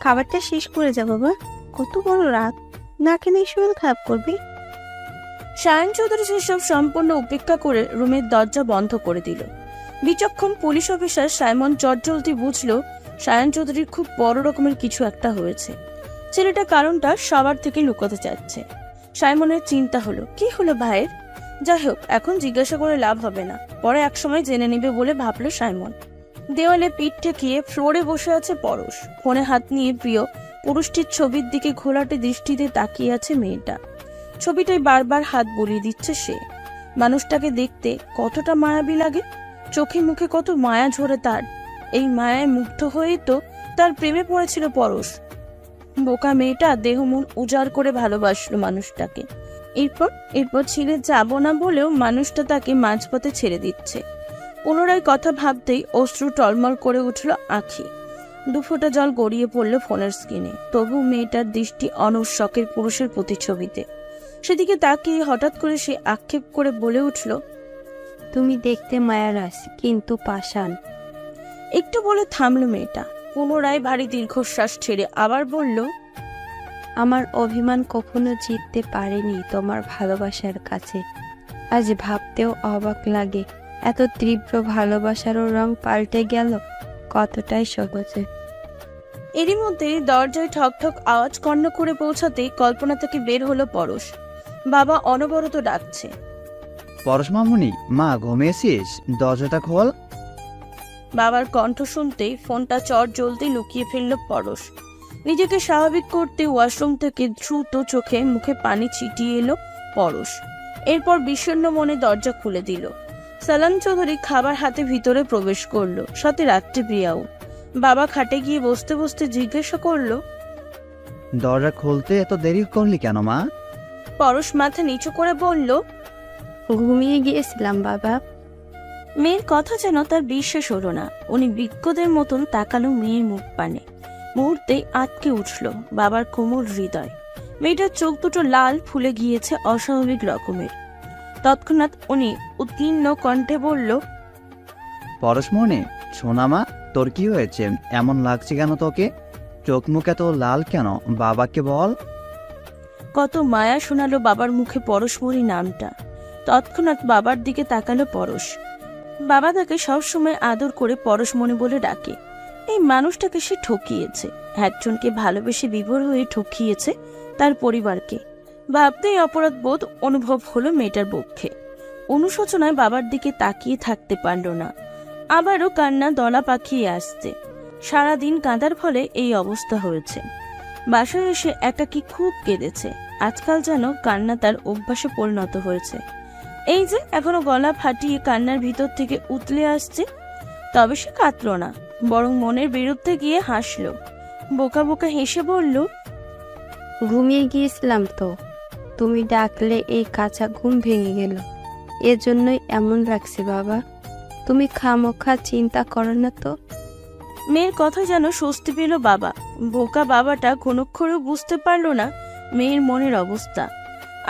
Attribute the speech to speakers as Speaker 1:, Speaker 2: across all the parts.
Speaker 1: খাবারটা শেষ করে যা বাবা, কত বড় রাত, না খেলে শরীর খারাপ করবি।
Speaker 2: সায়ন চৌধুরী সেসব সম্পূর্ণ উপেক্ষা করে রুমের দরজা বন্ধ করে দিল। বিচক্ষণ পুলিশ অফিসার সাইমন চটজলদি বুঝলো সায়ন চৌধুরীর খুব বড় রকমের কিছু একটা হয়েছে। ছেলেটা কারণটা সবার থেকে লুকোতে চাচ্ছে। সাইমনের চিন্তা হলো, কি হলো ভাইয়ের? যাই হোক, এখন জিজ্ঞাসা করে লাভ হবে না, পরে একসময় জেনে নিবে বলে ভাবলো সাইমন। দেওয়ালে পিঠ ঠেকিয়ে ফ্লোরে বসে আছে পরশ। ফোনে হাত নিয়ে প্রিয় পুরুষটির ছবির দিকে ঘোলাটে দৃষ্টিতে তাকিয়ে আছে মেয়েটা। ছবিটায় বারবার হাত বুলিয়ে দিচ্ছে সে। মানুষটাকে দেখতে কতটা মায়াবী লাগে, চোখে মুখে কত মায়া ঝরে তার। এই মায়ায় মুগ্ধ হয়ে তো তার প্রেমে পড়েছিল পরশ। বোকা মেয়েটা দেহ মন উজাড় করে ভালোবাসলো মানুষটাকে। এরপর ছেড়ে যাব না বলেও মানুষটা তাকে মাঝপথে ছেড়ে দিচ্ছে। পুনরায় কথা ভাবতেই অশ্রু টলমল করে উঠল আঁখি। দুফোঁটা জল গড়িয়ে পড়ল ফোনের স্ক্রিনে। তবু মেয়েটার দৃষ্টি অনর শখের পুরুষের প্রতিচ্ছবিতে। সেদিকে তাকিয়ে হঠাৎ করে সে আক্ষেপ করে বলে উঠল,
Speaker 1: তুমি দেখতে মায়ারাস, কিন্তু পাষাণ।
Speaker 2: একটু বলে থামল মেয়েটা। পুনরায় ভারী দীর্ঘশ্বাস ছেড়ে আবার বলল,
Speaker 1: আমার অভিমান কখনো জিততে পারেনি তোমার ভালোবাসার কাছে। আজ ভাবতেও অবাক লাগে, এত তীব্র ভালোবাসারও রং পাল্টে গেল কতটাই সহজে।
Speaker 2: এরই মধ্যে দরজায় ঠক ঠক আওয়াজ কর্ণ করে পৌঁছাতে কল্পনা থেকে বের হলো পরশ। বাবা অনবরত ডাকছে।
Speaker 3: পরশ মামুনি, মা ঘুমিয়েছিস? দরজাটা খোল।
Speaker 2: বাবার কণ্ঠ শুনতেই ফোনটা চট জ্বলতে লুকিয়ে ফেলল পরশ। নিজেকে স্বাভাবিক করতে ওয়াশরুম থেকে দ্রুত চোখে মুখে পানি ছিটিয়ে এলো পরশ। এরপর বিষণ্ণ মনে দরজা খুলে দিল। সালাম চৌধুরী খাবার হাতে ভিতরে প্রবেশ করলো, সাথে রাত্রি প্রিয়াও। বাবা খাটে গিয়ে বসতে বসতে জিজ্ঞাসা করলো,
Speaker 3: দরজা খুলতে এত দেরি করলি কেন মা?
Speaker 2: পরশ মাথা নিচু করে বলল,
Speaker 1: ঘুমিয়ে গিয়েছিলাম বাবা।
Speaker 2: মেয়ের কথা যেন তার বিশ্বাস হলো না। উনি বিজ্ঞদের মতন তাকালো মেয়ের মুখ পানে। মুহূর্তেই আটকে উঠল বাবার কোমল হৃদয়। মেয়েটার চোখ দুটো লাল ফুলে গিয়েছে অস্বাভাবিক রকমের। তৎক্ষণাৎ উনি উত্তীর্ণ কণ্ঠে বলল,
Speaker 3: পরশ মনে, শোনা মা, তোর কি হয়েছে? এমন লাগছে কেন তোকে? চোখ মুখ এত লাল কেন? বাবাকে বল।
Speaker 2: কত মায়া শোনালো বাবার মুখে পরশমণি নামটা। তৎক্ষণাৎ বাবার দিকে তাকালো পরশ। বাবা তাকে সবসময় আদর করে পরশমণি বলে ডাকে। এই মানুষটাকে সে ঠকিয়েছে, একজনকে ভালোবেসে বিভোর হয়ে ঠকিয়েছে তার পরিবারকে। ভাবতেই অপরাধ বোধ অনুভব হলো মেয়েটার পক্ষে। অনুশোচনায় বাবার দিকে তাকিয়ে থাকতে পারল না। আবারও কান্না দলা পাকিয়ে আসছে। সারাদিন কাঁদার ফলে এই অবস্থা হয়েছে। বাসায় এসে একাকী খুব কেঁদেছে। আজকাল যেন কান্না তার অভ্যাসে পরিণত হয়েছে। এই যে এখনো গলা ফাটিয়ে কান্নার ভিতর থেকে উতলে আসছে। তবে সে কাঁদল না, বরং মনের বিরুদ্ধে গিয়ে হাসলো। বোকা বোকা হেসে বলল,
Speaker 1: ঘুমিয়ে গিয়েছিলাম তো, তুমি ডাকলে এই কাঁচা ঘুম ভেঙে গেল, এজন্যই এমন লাগছে বাবা। তুমি খামোখা চিন্তা করো না তো।
Speaker 2: মেয়ের কথা যেন স্বস্তি পেল বাবা। বোকা বাবাটা কোনক্ষণও বুঝতে পারল না মেয়ের মনের অবস্থা।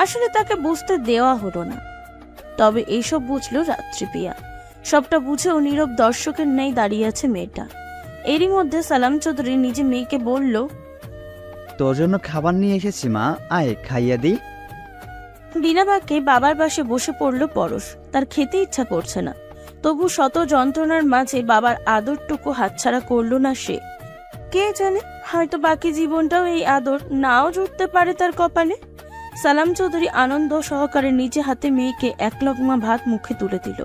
Speaker 2: আসলে তাকে বুঝতে দেওয়া হলো না। তবে এইসব বুঝলো রাত্রিপ্রিয়া। সবটা বুঝেও নীরব দর্শকের ন্যায় দাঁড়িয়ে আছে মেয়েটা। এরই মধ্যে সালাম চৌধুরী নিজে মেয়েকে বলল,
Speaker 3: তোর জন্য খাবার নিয়ে এসেছি মা, আয় খাইয়ে দিই।
Speaker 2: বিনা বাক্যে বাবার পাশে বসে পড়ল পরশ। তার খেতে ইচ্ছা করছে না, তবু শত যন্ত্রণার মাঝে বাবার আদরটুকু হাতছাড়া করল না সে। কে জানে, হয়তো বাকি জীবনটাও এই আদর নাও জুটতে পারে তার কপালে। সালাম চৌধুরী আনন্দ সহকারে নিজে হাতে মেয়েকে এক লকমা ভাত মুখে তুলে দিল।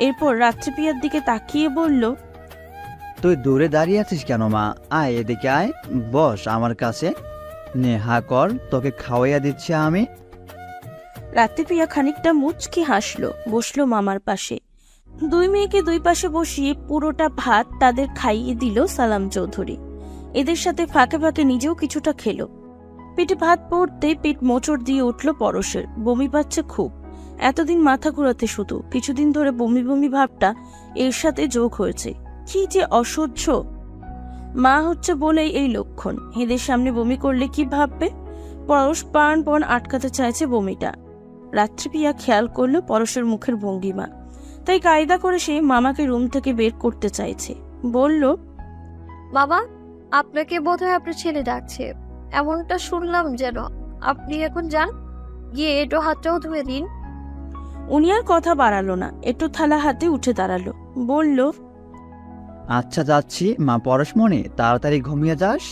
Speaker 2: এরপর রাত্রিপ্রিয়ার দিকে তাকিয়ে বলল,
Speaker 3: তুই দূরে দাঁড়িয়ে আছিস কেন মা? আয় এদিকে আয়, বস আমার কাছে। নে হা কর, তোকে খাওয়াইয়া দিচ্ছি আমি।
Speaker 2: রাত্রিপ্রিয়া খানিকটা মুচকি হাসলো, বসলো মামার পাশে। দুই মেয়েকে দুই পাশে বসিয়ে পুরোটা ভাত তাদের খাইয়ে দিল সালাম চৌধুরী। এদের সাথে ফাঁকে ফাঁকে নিজেও কিছুটা খেলো। পেটে ভাত পড়তে পেট মোচড় দিয়ে উঠল পরশের। বমি পাচ্ছে খুব। এতদিন মাথা ঘুরাতে শুধু, কিছুদিন ধরে বমি বমি ভাবটা এর সাথে যোগ হয়েছে। কি যে অসহ্য। মা হচ্ছে বলেই এই লক্ষণ। এদের সামনে বমি করলে কি ভাববে? পরশ প্রাণপণ আটকাতে চাইছে বমিটা। রাত্রিপ্রিয়া খেয়াল করলো পরশের মুখের ভঙ্গিমা, তাই কায়দা করে সে মামাকে রুম থেকে বের করতে চাইছে। বলল,
Speaker 4: বাবা, আপনাকে বোধহয় আপনার ছেলে ডাকছে, এমনটা শুনলাম যেন। আপনি এখন যান, গিয়ে এটো হাতটাও ধুয়ে দিন।
Speaker 2: উনি আর কথা বাড়ালো না, একটু থালা হাতে উঠে দাঁড়ালো, বলল,
Speaker 3: আচ্ছা যাচ্ছি মা পরশমণি, তাড়াতাড়ি ঘুমিয়ে যাস।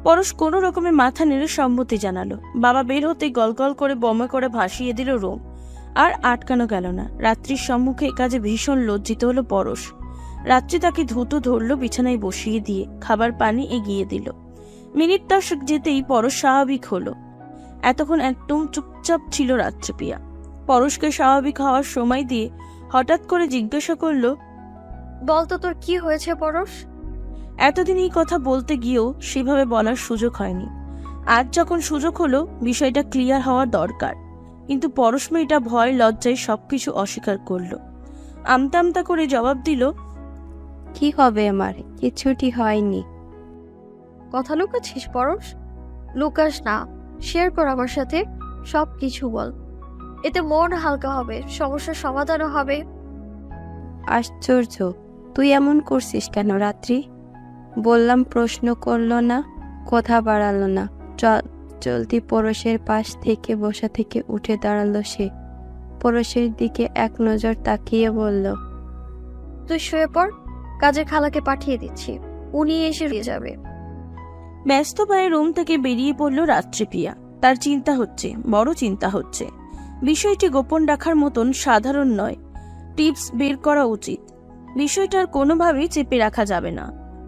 Speaker 2: পরশ কোনো রকমে মাথা নেড়ে সম্মতি জানালো। বাবা বের হতে গলগল করে বমে করে ভাসিয়ে দিল রুম। আর আটকানো গেল না। রাত্রির সম্মুখে এ কাজে ভীষণ লজ্জিত হলো পরশ। রাত্রি তাকে দ্রুত ধরলো, বিছানায় বসিয়ে দিয়ে খাবার পানি এগিয়ে দিল। মিনিট 10 যেতেই পরশ স্বাভাবিক হলো। এতক্ষণ একদম চুপচাপ ছিল রাত্রিপ্রিয়া। পরশকে স্বাভাবিক হওয়ার সময় দিয়ে হঠাৎ করে জিজ্ঞাসা করলো,
Speaker 4: বলতো তোর কি হয়েছে পরশ?
Speaker 2: এতদিন এই কথা বলতে গিয়েও সেভাবে বলার সুযোগ হয়নি। আজ যখন সুযোগ হলো, বিষয়টা ক্লিয়ার হওয়া দরকার। কিন্তু পরশ মেয়েটা ভয় লজ্জায় সবকিছু অস্বীকার করলো। আমতা আমতা করে জবাব দিল,
Speaker 1: কি হবে আমার, কিছুটি হয়নি।
Speaker 4: কথা লুকাচ্ছিস পরশ? লুকাস না, শেয়ার কর আমার সাথে, সব কিছু বল। এতে মন হালকা হবে, সমস্যার সমাধানও হবে।
Speaker 1: আশ্চর্য, তুই এমন করছিস কেন রাত্রি? বললাম প্রশ্ন করলো না, কথা বাড়ালো না। জলদি পরশের পাশ থেকে বসা থেকে উঠে দাঁড়ালো সে। পরশের দিকে এক নজর তাকিয়ে বলল,
Speaker 4: তুই শুয়ে পড়, কাজের খালাকে পাঠিয়ে দিচ্ছি, উনি এসে দিয়ে যাবে।
Speaker 2: ব্যস্ত পায়ে রুম থেকে বেরিয়ে পড়ল রাত্রিপ্রিয়া। তার চিন্তা হচ্ছে, বড় চিন্তা হচ্ছে। বিষয়টি গোপন রাখার মতন সাধারণ নয়, টিপস বের করা উচিত। বিষয়টার কোনোভাবেই চেপে রাখা যাবে না।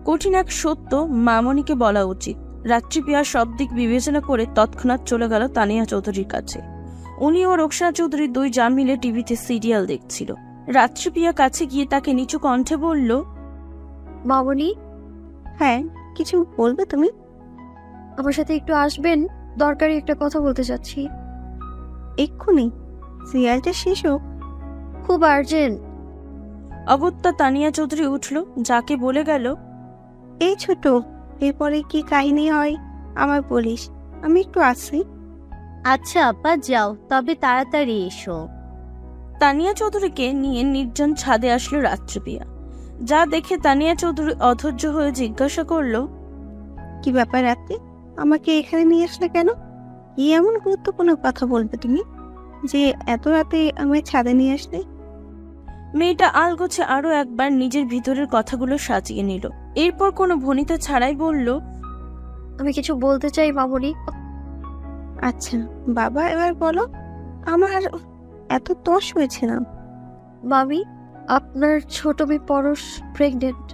Speaker 2: কঠিন এক সত্য মামনিকে বলা উচিত। রাত্রিপ্রিয়া সব দিক বিবেচনা করে তৎক্ষণাৎ চলে গেল তানিয়া চৌধুরীর কাছে। উনি ও রোকসানা চৌধুরী দুই যা মিলে টিভিতে সিরিয়াল দেখছিল। রাত্রিপ্রিয়া কাছে গিয়ে তাকে নিচু কণ্ঠে বলল,
Speaker 4: মামনি,
Speaker 1: হ্যাঁ কিছু বলবে তুমি?
Speaker 4: আমার সাথে একটু আসবেন, দরকারি একটা কথা বলতে চাচ্ছি।
Speaker 1: এক্ষুনি? সিরিয়ালটা শেষ হোক।
Speaker 4: খুব আর্জেন্ট।
Speaker 2: অগত্যা তানিয়া চৌধুরী উঠল, যাকে বলে গেল,
Speaker 1: এই ছোট, এরপরে কি কাহিনী হয় আমার বলিস, আমি একটু আসি।
Speaker 5: আচ্ছা আপা যাও, তবে তাড়াতাড়ি এসো।
Speaker 2: তানিয়া চৌধুরীকে নিয়ে নির্জন ছাদে আসলো রাত্রিপ্রিয়া। যা দেখে তানিয়া চৌধুরী অধৈর্য হয়ে জিজ্ঞাসা করলো,
Speaker 1: কি ব্যাপার রাত্রি, আমাকে এখানে নিয়ে আসলে কেন? কি এমন গুরুত্বপূর্ণ কথা বলবে তুমি যে এত রাতে আমায় ছাদে নিয়ে আসলে?
Speaker 2: মেয়েটা আলগোছে আরো একবার নিজের ভিতরের কথাগুলো সাজিয়ে নিল। এরপর কোনো ভনিতা ছাড়াই বলল,
Speaker 4: আমি কিছু বলতে চাই মামনি।
Speaker 1: আচ্ছা বাবা, এবার বলো। আমার এত তস হয়েছে না।
Speaker 4: মামি, আপনার ছোট মেয়ে পরশ প্রেগনেন্ট।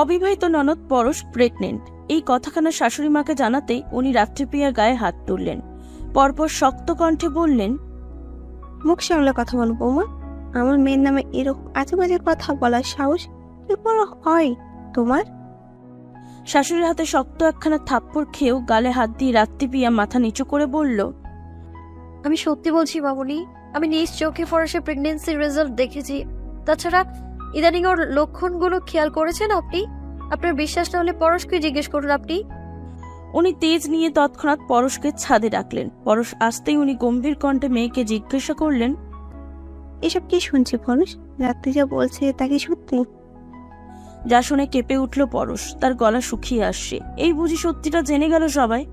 Speaker 2: অবিবাহিত ননদ পরশ প্রেগনেন্ট। এই কথাখানা শাশুড়ি মাকে জানাতেই উনি রাত্রিপ্রিয়ার গায়ে হাত তুললেন। পরপর শক্ত কণ্ঠে বললেন,
Speaker 1: মুখ সামলে কথা বলো বৌমা। আমার মেয়ের নামে এরকম আজে বাজে কথা বলার সাহস কি করে হয় তোমার?
Speaker 2: শাশুড়ির হাতে শক্ত একখানা থাপ্পড় খেয়েও গালে হাত দিয়ে রাত্রিপ্রিয়া মাথা নিচু করে বলল,
Speaker 4: আমি সত্যি বলছি মামনি, আমি নিজ চোখে পরশের প্রেগনেন্সির রেজাল্ট দেখেছি। তাছাড়া ইদানিং ওর লক্ষণগুলো খেয়াল করেছেন আপনি? আপনার বিশ্বাস না হলে পরশকে জিজ্ঞেস করুন আপনি।
Speaker 2: উনি তেজ নিয়ে তৎক্ষণাৎ পরশকে ছাদে ডাকলেন। পরশ আসতেই উনি গম্ভীর কণ্ঠে মেয়েকে জিজ্ঞাসা করলেন,
Speaker 1: এসব কি শুনছি পরশ? রাত্রি যা বলছে তা কি সত্যি?
Speaker 2: যা শুনে কেঁপে উঠল পরশ, তার গলা শুকিয়ে আসছে। এই বুঝি সত্যিটা জেনে গেল সবাই?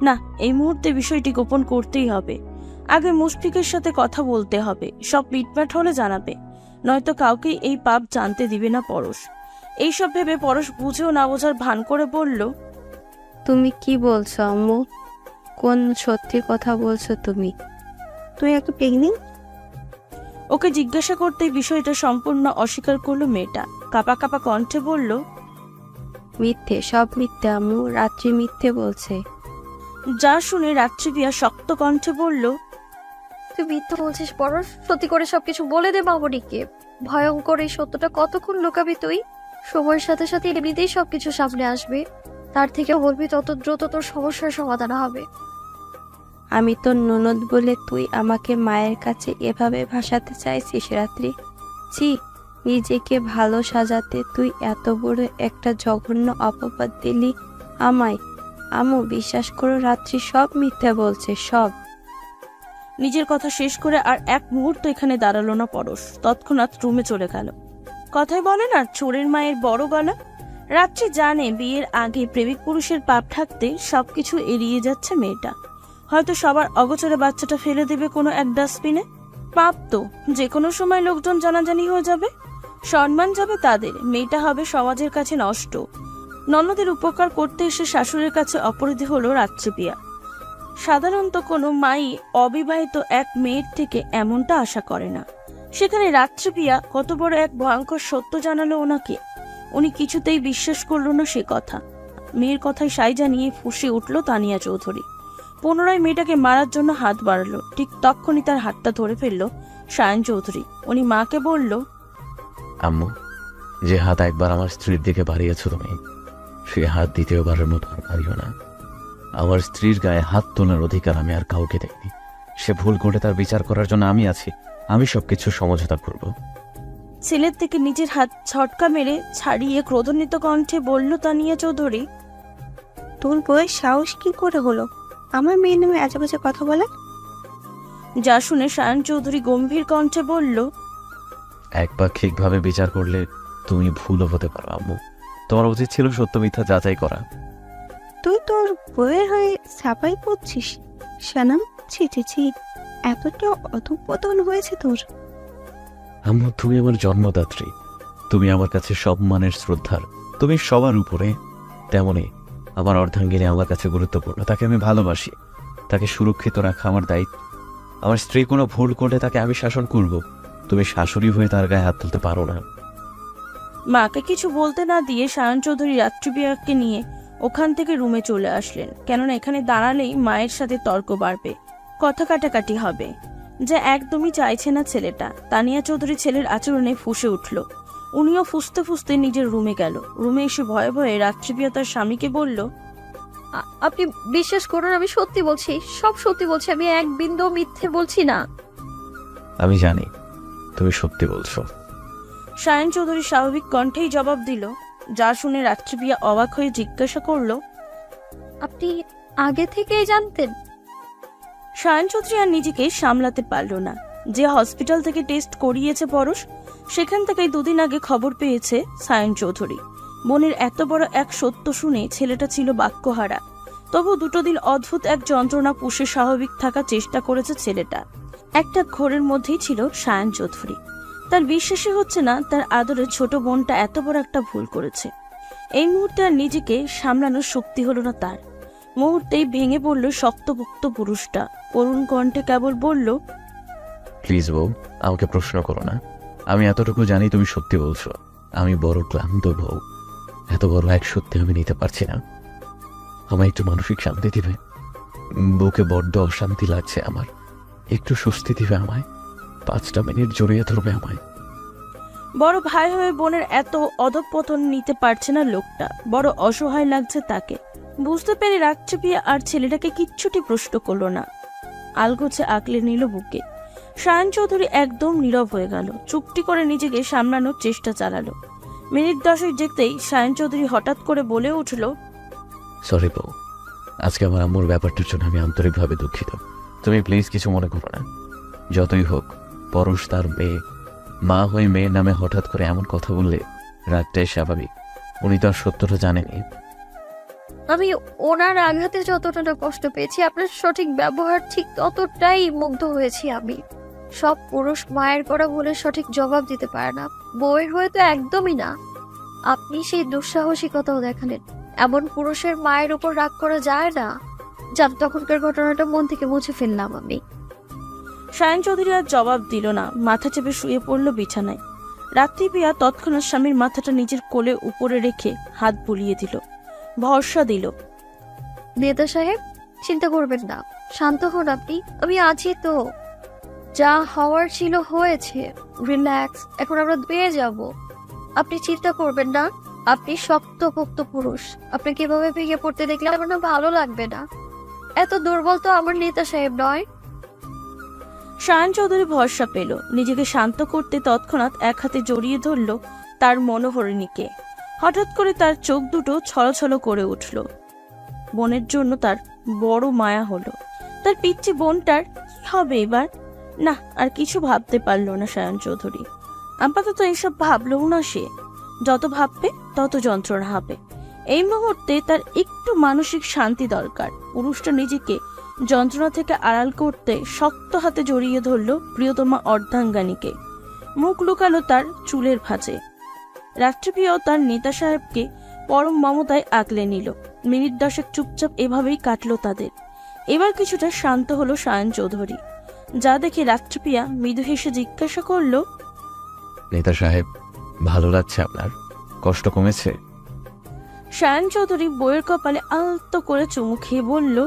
Speaker 2: না, এই মুহূর্তে বিষয়টি গোপন করতেই হবে। আগে মুশফিকের সাথে কথা বলতে হবে, সব মিটমাট হলে জানাবে, নয়তো কাউকেই এই পাপ জানতে দিবে না পরশ। এইসব ভেবে পরশ বুঝেও না বোঝার ভান করে বলল,
Speaker 1: তুমি কি বলছো আম্মু? কোন সত্যি কথা বলছো তুমি? তুই একটা প্রেগনেন্ট?
Speaker 2: ওকে জিজ্ঞাসা করতেই বিষয়টা সম্পূর্ণ অস্বীকার করলো মেয়েটা। কাপা কাপা কণ্ঠে বলল,
Speaker 1: মিথ্যে, সব মিথ্যে আম্মু, রাত্রি মিথ্যে বলছে।
Speaker 2: যা শুনে রাত্রিপ্রিয়া শক্ত কণ্ঠে বলল,
Speaker 4: তুই মিথ্যা বলছিস পরশ, সত্যি করে সবকিছু বলে দে মামনিকে। ভয়ঙ্কর এই সত্যটা কতক্ষণ লুকাবি তুই? সময়ের সাথে সাথে এমনিতেই সবকিছু সামনে আসবে, তার থেকেও বলবি তত দ্রুত তোর সমস্যার সমাধান হবে।
Speaker 1: আমি তোর ননদ বলে তুই আমাকে মায়ের কাছে এভাবে ভাসাতে চাইছিস রাত্রি? ছি, নিজেকে ভালো সাজাতে তুই এত বড় একটা জঘন্য অপবাদ দিলি আমায়। আম্মু বিশ্বাস করো, রাত্রি সব মিথ্যা বলছে, সব।
Speaker 2: নিজের কথা শেষ করে আর এক মুহূর্ত এখানে দাঁড়ালো না পরশ, তৎক্ষণাৎ রুমে চলে গেল। কথায় বলে না, চোরের মায়ের বড় গলা। রাত্রি জানে বিয়ের আগে প্রেমিক পুরুষের পাপ থাকতে সবকিছু এড়িয়ে যাচ্ছে মেয়েটা। হয়তো সবার অগোচরে বাচ্চাটা ফেলে দেবে কোনো এক ডাস্টবিনে। পাপ তো যে কোনো সময় লোকজন জানাজানি হয়ে যাবে, সম্মান যাবে তাদের, মেয়েটা হবে সমাজের কাছে নষ্ট। ননদের উপকার করতে এসে শাশুড়ির কাছে অপরাধী হলো রাত্রিপিয়া। সাধারণত কোনো মাই অবিবাহিত এক মেয়ের থেকে এমনটা আশা করে না। সেখানে রাত্রিপিয়া কত বড় এক ভয়ঙ্কর সত্য জানালো ওনাকে। উনি কিছুতেই বিশ্বাস করল না সে কথা। মেয়ের কথায় সাই জানিয়ে ফুঁসে উঠল তানিয়া চৌধুরী। পুনরায় মেয়েটাকে মারার জন্য হাত বাড়ালো। ঠিক তখনই তার হাতটা ধরে ফেললো সায়ন চৌধুরী। উনি মাকে বলল,
Speaker 6: আম্মু, যে হাত একবার আমার স্ত্রীর দিকে বাড়িয়েছ তুমি, সে হাত দ্বিতীয়বারের মতো আর বাড়িও না। আমার স্ত্রীর গায়ে হাত তোলার অধিকার আমি আর কাউকে দেইনি। সে ভুল করে তার বিচার করার জন্য আমি আছি। আমি সবকিছু সমঝোতা করব।
Speaker 2: ছেলের থেকে নিজের হাত ছটকা মেরে ছাড়িয়ে ক্রোধান্বিত কণ্ঠে বলল তানিয়া চৌধুরী,
Speaker 7: তোর বউয়ের সাহস কি করে হলো আমার মেয়ের নামে আজেবাজে কথা বলা?
Speaker 2: যা শুনে সায়ন চৌধুরী গম্ভীর কণ্ঠে বলল,
Speaker 6: একপাক্ষিকভাবে বিচার করলে তুমি ভুলও হতে পারো আম্মু। তোমার উচিত ছিল সত্য মিথ্যা যাচাই করা।
Speaker 7: তুই তোর বউয়ের হয়ে সাফাই করছিস? সানাম, ছি ছি ছি, এতটা অধঃপতন হয়েছে তোর।
Speaker 6: আম্মু, তুমি আমার জন্মদাত্রী। তুমি আমার কাছে সম্মানের শ্রদ্ধার। তুমি সবার উপরে। তেমনি আমার অর্ধাঙ্গিনী আমার কাছে গুরুত্বপূর্ণ। তাকে আমি ভালোবাসি। তাকে সুরক্ষিত রাখা আমার দায়িত্ব। আমার স্ত্রী কোনো ভুল করলে তাকে আমি শাসন করব। তুমি শাশুড়ি হয়ে তার গায়ে হাত তুলতে পারো না।
Speaker 2: মাকে কিছু বলতে না দিয়ে সায়ন চৌধুরী রাত্রিপিয়াকে নিয়ে ওখান থেকে রুমে চলে আসলেন। কেননা এখানে দাঁড়ালেই মায়ের সাথে তর্ক বাড়বে, কথা কাটাকাটি হবে, যা একদমই চাইছে না ছেলেটা। তানিয়া চৌধুরী ছেলের আচরণে ফুঁসে উঠল। উনিও ফুসতে ফুসতে নিজের রুমে গেল। রুমে এসে ভয়ে ভয়ে রাত্রিপিয়া তার স্বামীকে বলল,
Speaker 4: আপনি বিশ্বাস করুন, আমি সত্যি বলছি, সব সত্যি বলছি, আমি এক বিন্দু মিথ্যে বলছি না।
Speaker 6: আমি জানি তুমি সত্যি বলছো।
Speaker 2: সায়ন চৌধুরী স্বাভাবিক কণ্ঠেই জবাব দিল। যা শুনে রাত্রিপিয়া অবাক হয়ে জিজ্ঞাসা করল,
Speaker 4: আপনি আগে থেকেই জানতেন?
Speaker 2: সায়ন চৌধুরী আর নিজেকে সামলাতে পারল না। যে হসপিটাল থেকে টেস্ট করিয়েছে পরশ, সেখান থেকেই দুদিন আগে খবর পেয়েছে সায়ন চৌধুরী। বোনের এত বড় এক সত্য শুনে ছেলেটা ছিল বাক্যহারা। তবু দুটো দিন অদ্ভুত এক যন্ত্রণা পুষে স্বাভাবিক থাকার চেষ্টা করেছে ছেলেটা। একটা ঘোরের মধ্যেই ছিল সায়ন চৌধুরী। তার বিশ্বাসই হচ্ছে না তার আদরের ছোট বোনটা এত বড় একটা ভুল করেছে। এই মুহূর্তে আর নিজেকে সামলানোর শক্তি হলো না তার। মুহূর্তেই ভেঙে পড়ল শক্তপোক্ত পুরুষটা। করুণ কণ্ঠে কেবল বলল,
Speaker 6: প্লিজ বউ, আমাকে প্রশ্ন করো না। আমি এতটুকু জানি তুমি সত্যি বলছো। আমি বড় ক্লান্ত বউ। এত বড় এক সত্যি আমি নিতে পারছি না। আমায় একটু মানসিক শান্তি দিবে? বুকে বড্ড অশান্তি লাগছে আমার। একটু স্বস্তি দিবে আমায়? 5টা মিনিট জড়িয়ে ধরবে আমায়।
Speaker 2: বড় ভাই হয়ে বোনের এত অধঃপতন নিতে পারছে না লোকটা। বড় অসহায় লাগছে তাকে। বুঝতে পেরে রাত্রিপিয়া আর ছেলেটাকে কিচ্ছুটি প্রশ্ন করলো না। আলগোছে আঁকলে নিল বুকে। সায়ন চৌধুরী একদম নীরব হয়ে গেল। চুপটি করে নিজেকে সামলানোর চেষ্টা চালালো। মিনিট 10 যেতেই সায়ন চৌধুরী হঠাৎ করে বলে উঠল,
Speaker 6: সরি বউ, আজকে আমার আম্মুর ব্যাপারটার জন্য আমি আন্তরিকভাবে দুঃখিত। তুমি প্লিজ কিছু মনে করো না। যতই হোক, পরশ তার মেয়ে। মা হয়ে মেয়ের নামে হঠাৎ করে এমন কথা বললে রাগটাই স্বাভাবিক। উনি তো আর সত্যটা জানেনি।
Speaker 4: আমি ওনার আঘাতে যতটা না কষ্ট পেয়েছি, আপনার সঠিক ব্যবহার ঠিক ততটাই মুগ্ধ হয়েছি আমি। সব পুরুষ মায়ের করা ভুলের সঠিক জবাব দিতে পারে না, বউয়ের হয়ে তো একদমই না। আপনি সেই দুঃসাহসিকতাও দেখালেন। এমন পুরুষের মায়ের উপর রাগ করা যায় না। যান, তখনকার ঘটনাটা মন থেকে মুছে ফেললাম আমি।
Speaker 2: সায়ন চৌধুরী আর জবাব দিল না। মাথা চেপে শুয়ে পড়ল বিছানায়। রাত্রিপিয়া তৎক্ষণাৎ স্বামীর মাথাটা নিজের কোলে উপরে রেখে হাত বুলিয়ে দিল, ভরসা দিল।
Speaker 4: নেতা সাহেব, চিন্তা করবেন না, শান্ত হন আপনি, আমি আছি তো। যা হওয়ার ছিল হয়েছে, রিল্যাক্স, এখন আমরা পেয়ে যাব। আপনি চিন্তা করবেন না, আপনি শক্তপোক্ত পুরুষ। আপনাকে এভাবে ভেঙে পড়তে দেখলে আমার না ভালো লাগবে না। এত দুর্বল তো আমার নেতা সাহেব নয়।
Speaker 2: সায়ন চৌধুরী ভরসা পেল। নিজেকে শান্ত করতে তৎক্ষণাৎ এক হাতে জড়িয়ে ধরল তার মনোহরিণীকে। হঠাৎ করে তার চোখ দুটো ছলছল করে উঠল। বোনের জন্য তার বড় মায়া হলো। তার পিচ্চি বোনটার কি হবে এবার? না, আর কিছু ভাবতে পারল না সায়ন চৌধুরী। আপাতত এসব ভাবলও না সে। যত ভাববে তত যন্ত্রণা হবে। এই মুহূর্তে তার একটু মানসিক শান্তি দরকার। পুরুষটা নিজেকে যন্ত্রণা থেকে আড়াল করতে শক্ত হাতে জড়িয়ে ধরল প্রিয়তমা অর্ধাঙ্গানীকে। মুখ লুকালো তার চুলের ভাঁজে। রাষ্ট্রপ্রিয় তার নেতা সাহেবকে পরম মমতায় আগলে নিল। মিনিট 10 চুপচাপ এভাবেই কাটলো তাদের। এবার কিছুটা শান্ত হলো সায়ন চৌধুরী। যা দেখে রাষ্ট্রপ্রিয়া মৃদু হেসে জিজ্ঞাসা করল,
Speaker 6: নেতা সাহেব, ভালো লাগছে আপনার? কষ্ট কমেছে?
Speaker 2: সায়ন চৌধুরী বইয়ের কপালে আলতো করে চুমু খেয়ে বলল,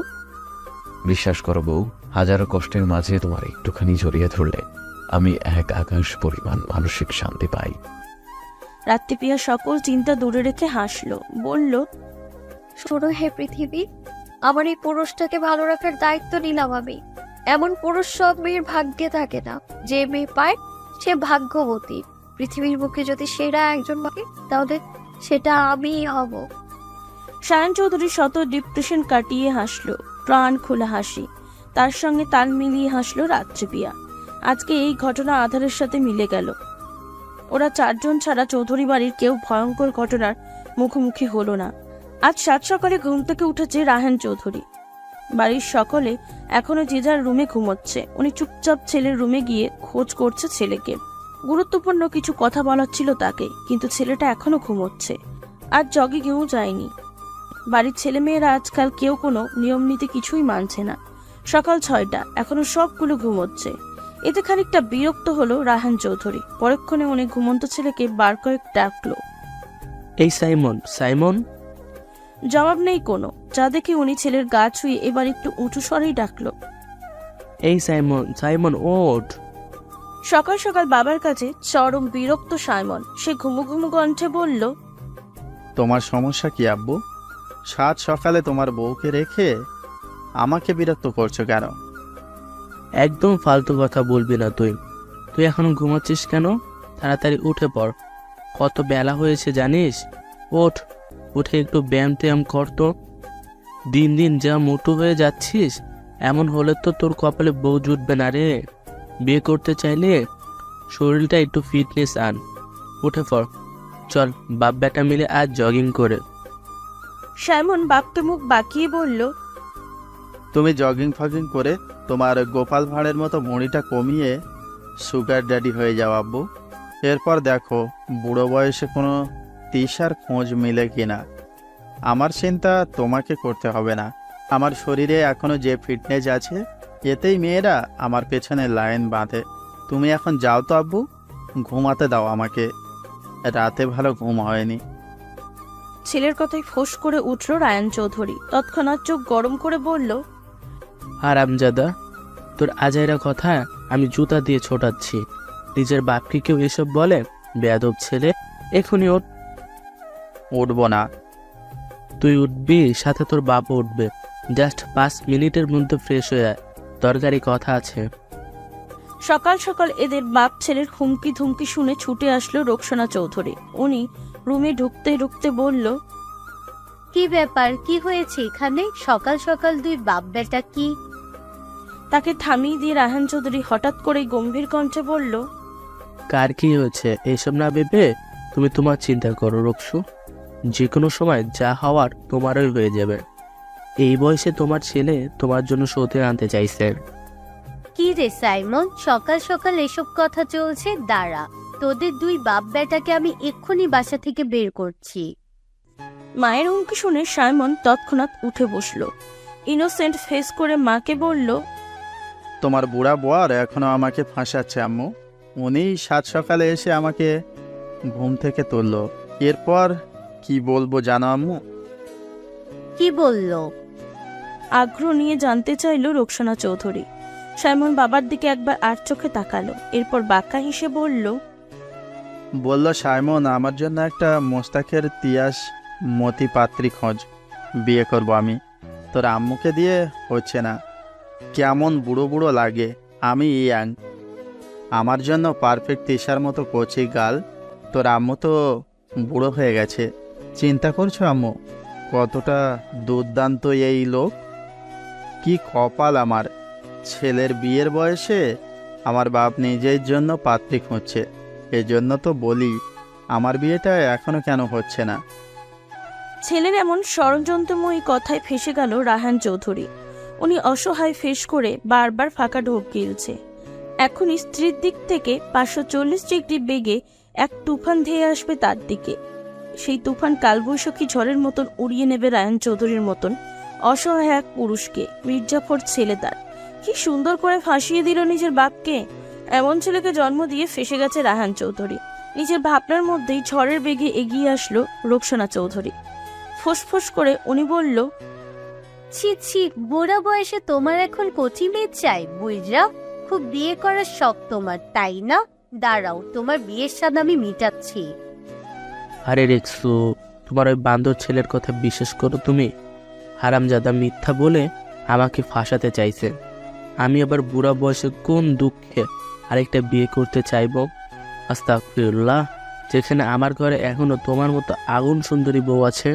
Speaker 6: বিশ্বাস করো বউ, হাজারো কষ্টের মাঝে তোমার একটুখানি জড়িয়ে ধরলে আমি এক আকাশ পরিমাণ মানসিক শান্তি পাই।
Speaker 2: রাত্রিপ্রিয়া সকল চিন্তা দূরে রেখে হাসলো, বলল,
Speaker 4: শোনো হে পৃথিবী, আমার এই পুরুষটাকে ভালো রাখার দায়িত্ব নিলাম আমি। এমন পুরুষ সব মেয়ের ভাগ্যে থাকে না। যে মেয়ে পায় সে ভাগ্যবতী। পৃথিবীর বুকে যদি সেরা একজন পায় তাহলে সেটা আমিই হব।
Speaker 2: সায়ন চৌধুরী শত ডিপ্রেশন কাটিয়ে হাসলো, প্রাণ খোলা হাসি। তার সঙ্গে তাল মিলিয়ে হাসলো রাত্রিপ্রিয়া। আজকে এই ঘটনা আধারের সাথে মিলে গেল। ওরা 4 জন ছাড়া চৌধুরী বাড়ির কেউ ভয়ঙ্কর ঘটনার মুখোমুখি হলো না। আজ 7 সকালে ঘুম থেকে উঠেছে রায়হান চৌধুরী। বাড়ির সকলে এখনো যে যার রুমে ঘুমোচ্ছে। উনি চুপচাপ ছেলের রুমে গিয়ে খোঁজ করছে ছেলেকে। গুরুত্বপূর্ণ কিছু কথা বলার ছিল তাকে, কিন্তু ছেলেটা এখনো ঘুমোচ্ছে। আজ জগিংয়েও যায়নি। বাড়ির ছেলেমেয়েরা আজকাল কেউ কোনো নিয়ম নীতি কিছুই মানছে না। সকাল 6টা, এখনো সবগুলো ঘুমোচ্ছে। এতে খানিকটা বিরক্ত হলো রায়হান চৌধুরী। পরক্ষণে উনি ঘুমন্ত ছেলেকে বার কয়েক ডাকলো।
Speaker 8: এই সাইমন, সাইমন।
Speaker 2: জবাব নেই কোনো। যা দেখে উনি ছেলের গা ছুঁয়ে এবার একটু উঁচু স্বরেই ডাকলো,
Speaker 8: এই সাইমন, সাইমন ওঠ।
Speaker 2: সকাল সকাল বাবার কাছে চরম বিরক্ত সাইমন। সে ঘুমু ঘুমু কণ্ঠে বলল,
Speaker 9: তোমার সমস্যা কি আব্বু? 7 সকালে তোমার বউকে রেখে আমাকে বিরক্ত করছো কেন?
Speaker 8: একদম ফালতু কথা বলবি না তুই। তুই এখনো ঘুমাচ্ছিস কেন? তাড়াতাড়ি উঠে পড়। কত বেলা হয়েছে জানিস? ওঠ, উঠে একটু ব্যায়াম ট্যায়াম কর তো। দিন দিন যা মোটু হয়ে যাচ্ছিস, এমন হলে তো তোর কপালে বউ জুটবে না রে। বিয়ে করতে চাইলে শরীরটা একটু ফিটনেস আন। উঠে পড়, চল বাপ বেটা মিলে আজ জগিং করে।
Speaker 2: সাইমন বাপকে মুখ বাঁকিয়ে বলল,
Speaker 9: তুমি জগিং ফগিং করে তোমার গোপাল ভাঁড়ের মতো মুড়িটা কমিয়ে সুগার ড্যাডি হয়ে যাও আব্বু। এরপর দেখো বুড়ো বয়সে কোনো তিশার খোঁজ মিলে কিনা। আমার চিন্তা তোমাকে করতে হবে না। আমার শরীরে এখনো যে ফিটনেস আছে, এতেই মেয়েরা আমার পেছনে লাইন বাঁধে। তুমি এখন যাও তো আব্বু, ঘুমাতে দাও আমাকে। রাতে ভালো ঘুম হয়নি।
Speaker 2: ছেলের কথায় ফোঁস করে উঠল রায়হান চৌধুরী। তৎক্ষণাৎ চোখ গরম করে বলল,
Speaker 8: হারামজাদা, তোর আজাইরা কথা আমি জুতা দিয়ে ছোটাচ্ছি। নিজের বাপকে কেউ এসব বলে? বেয়াদব ছেলে, এখনই ওঠ।
Speaker 9: উঠবো না।
Speaker 8: তুই উঠবি, সাথে তোর বাপও উঠবে। জাস্ট 5 মিনিটের মধ্যে ফ্রেশ হয়ে আয়, দরকারি কথা আছে।
Speaker 2: সকাল সকাল এদের বাপ ছেলের হুমকি ধুমকি শুনে ছুটে আসলো রোকসানা চৌধুরী। উনি রুমে ঢুকতে ঢুকতে বলল,
Speaker 5: কি ব্যাপার, কি হয়েছে এখানে সকাল সকাল দুই বাপ বেটা কি?
Speaker 2: তাকে থামিয়ে দিয়ে রায়হান চৌধুরী হঠাৎ করে গম্ভীর কণ্ঠে বলল,
Speaker 8: কার কি হয়েছে এইসব না ভেবে তুমি তোমার চিন্তা করো রোকসু। যে কোনো সময় যা হওয়ার তোমারই হয়ে যাবে। এই বয়সে তোমার ছেলে তোমার জন্য সৌতে আনতে চাইছে।
Speaker 5: কি রে সাইমন, সকাল সকাল এসব কথা চলছে? দাঁড়া, তোদের দুই বাপ বেটাকে আমি এক্ষুনি বাসা থেকে বের করছি।
Speaker 2: মায়ের হুমকি শুনে সাইমন তৎক্ষণাৎ উঠে বসলো। ইনোসেন্ট ফেস করে মাকে বলল,
Speaker 9: তোমার বুড়া বর এখনো আমাকে ফাঁসাচ্ছে আম্মু। উনি 7 সকালে এসে আমাকে ঘুম থেকে তুললো। এরপর কি বলবো জানো আম্মু?
Speaker 5: কি বললো?
Speaker 2: আগ্রহ নিয়ে জানতে চাইল রোকসানা চৌধুরী। সাইমন বাবার দিকে একবার আর চোখে তাকালো, এরপর বাঁকা হেসে বলল,
Speaker 9: বলল সাইমন আমার জন্য একটা মোস্তাকের তিয়াস মতি পাত্রী খোঁজ। বিয়ে করব আমি। তোর আম্মুকে দিয়ে হচ্ছে না। কেমন বুড়ো বুড়ো লাগে। আমি ইয়াং। আমার জন্য পারফেক্ট তিশার মতো কচি গাল। তোর আম্মু তো বুড়ো হয়ে গেছে। চিন্তা করছো আম্মু কতটা দুর্দান্ত এই লোক? কি কপাল আমার। ছেলের বিয়ের বয়সে আমার বাপ নিজের জন্য পাত্রী খুঁজছে। এজন্য তো বলি আমার বিয়েটা এখনো কেন হচ্ছে না?
Speaker 2: ছেলের এমন ষড়যন্ত্রময়ী কথায় ফেসে গেল রায়হান চৌধুরী। উনি অসহায় ফেস করে বারবার ফাঁকা ঢোক গিলছে। এখনই স্ত্রীর দিক থেকে 540 ডিগ্রি বেগে এক তুফান ধেয়ে আসবে তার দিকে। সেই তুফান কালবৈশাখী ঝড়ের মতন উড়িয়ে নেবে রায়হান চৌধুরীর মতন অসহায় এক পুরুষকে। মির্জাফর ছেলে তার, কি সুন্দর করে ফাঁসিয়ে দিল নিজের বাপকে। এমন ছেলেকে জন্ম দিয়ে ফেসে গেছে রায়হান চৌধুরী। নিজের ভাবনার মধ্যেই ঝড়ের বেগে এগিয়ে আসলো রোকসানা চৌধুরী। ফোঁস করে উনি বলল,
Speaker 5: ছি ছি, বুড়া বয়সে তোমার এখন কচি মেয়ে চাই বুঝরা? খুব বিয়ে করার শখ তোমার, তাই না? দাঁড়াও, তোমার বিয়ের স্বাদ আমি মিটাচ্ছি।
Speaker 8: আরে রেক্সু, তোমার ওই বান্দর ছেলের কথা বিশ্বাস করো তুমি? হারামজাদা মিথ্যা বলে আমাকে ফাঁসাতে চাইছে। আমি আবার বুড়া বয়সে কোন দুঃখে আরেকটা বিয়ে করতে চাইব? আস্তাগফিরুল্লাহ, যেখানে আমার ঘরে এখনো তোমার মতো আগুন সুন্দরী বউ আছে।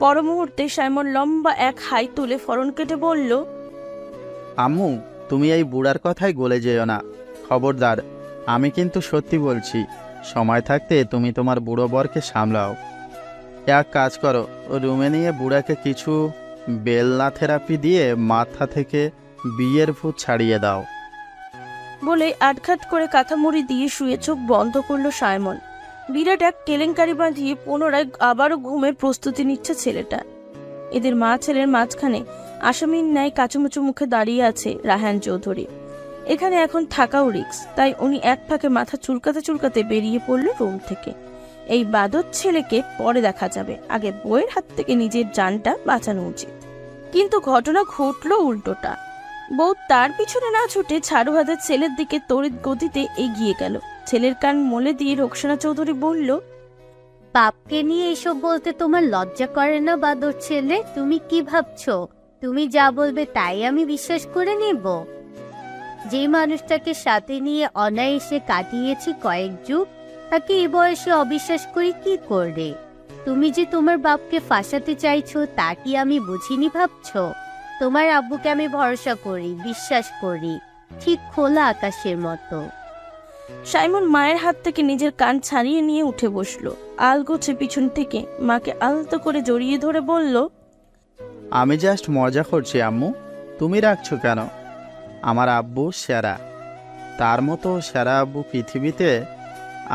Speaker 2: পর মুহূর্তে সাইমন লম্বা এক হাই তুলে ফরন কেটে বলল,
Speaker 9: আম্মু, তুমি এই বুড়ার কথায় গলে যেও না, খবরদার। আমি কিন্তু সত্যি বলছি, সময় থাকতে তুমি তোমার বুড়ো বরকে সামলাও। এক কাজ করো, রুমে নিয়ে বুড়াকে কিছু বেলনা থেরাপি দিয়ে মাথা থেকে বিয়ের ভূত ছাড়িয়ে দাও।
Speaker 2: বলে আটঘাট করে কাঁথা মুড়ি দিয়ে শুয়ে চোখ বন্ধ করলো সাইমন। বিরাট এক কেলেঙ্কারি বাঁধিয়ে পুনরায় আবারও ঘুমের প্রস্তুতি নিচ্ছে ছেলেটা। এদের মা ছেলের মাঝখানে আসামির ন্যায় কাচুমুচু মুখে দাঁড়িয়ে আছে রায়হান চৌধুরী। এখানে এখন থাকাও রিস্ক, তাই উনি এক ফাঁকে মাথা চুলকাতে চুলকাতে বেরিয়ে পড়ল রুম থেকে। এই বাদর ছেলেকে পরে দেখা যাবে, আগে বউয়ের হাত থেকে নিজের জানটা বাঁচানো উচিত। কিন্তু ঘটনা ঘটলো উল্টোটা। বউ তার পিছনে না ছুটে ছাড়ু হাতের ছেলের দিকে তড়িৎ গতিতে এগিয়ে গেল। ছেলের কান মলে দিয়ে রোকসানা চৌধুরী বলল,
Speaker 5: বাপকে নিয়ে এসব বলতে তোমার লজ্জা করে না বাদর ছেলে? তুমি কি ভাবছো তুমি যা বলবে তাই আমি বিশ্বাস করে নেব? যে মানুষটাকে সাথে নিয়ে অনায়াসে কাটিয়েছি কয়েক যুগ, তাকে এ বয়সে অবিশ্বাস করি কি করে? তুমি যে তোমার বাপকে ফাঁসাতে চাইছো তা কি আমি বুঝিনি ভাবছো? তোমার আব্বুকে আমি ভরসা করি, বিশ্বাস করি, ঠিক খোলা আকাশের মতো।
Speaker 2: সাইমন মায়ের হাত থেকে নিজের কান ছাড়িয়ে নিয়ে উঠে বসলো। আলগোছে পিছন থেকে মাকে আলতো করে জড়িয়ে ধরে বলল,
Speaker 9: আমি জাস্ট মজা করছি আম্মু, তুমি রাখছো কেন? আমার আব্বু সেরা, তার মতো সেরা আব্বু পৃথিবীতে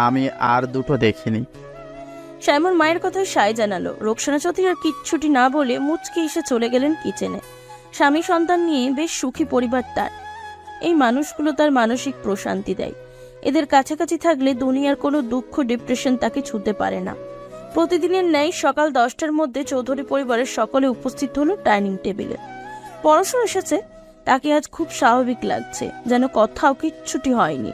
Speaker 9: আমি আর দুটো দেখিনি।
Speaker 2: সাইমন মায়ের কথায় সায় জানালো। রোকসানা চৌধুরী আর কিচ্ছুটি না বলে মুচকি এসে চলে গেলেন কিচেনে। স্বামী সন্তান নিয়ে বেশ সুখী পরিবার তার। এই মানুষগুলো তার মানসিক প্রশান্তি দেয়। এদের কাছাকাছি থাকলে দুনিয়ার কোনো দুঃখ ডিপ্রেশন তাকে ছুঁতে পারে না। প্রতিদিনের ন্যায় সকাল 10টার মধ্যে চৌধুরী পরিবারের সকলে উপস্থিত হলো ডাইনিং টেবিলে। পরশু এসেছে, তাকে আজ খুব স্বাভাবিক লাগছে, যেন কোথাও কিচ্ছুটি হয়নি।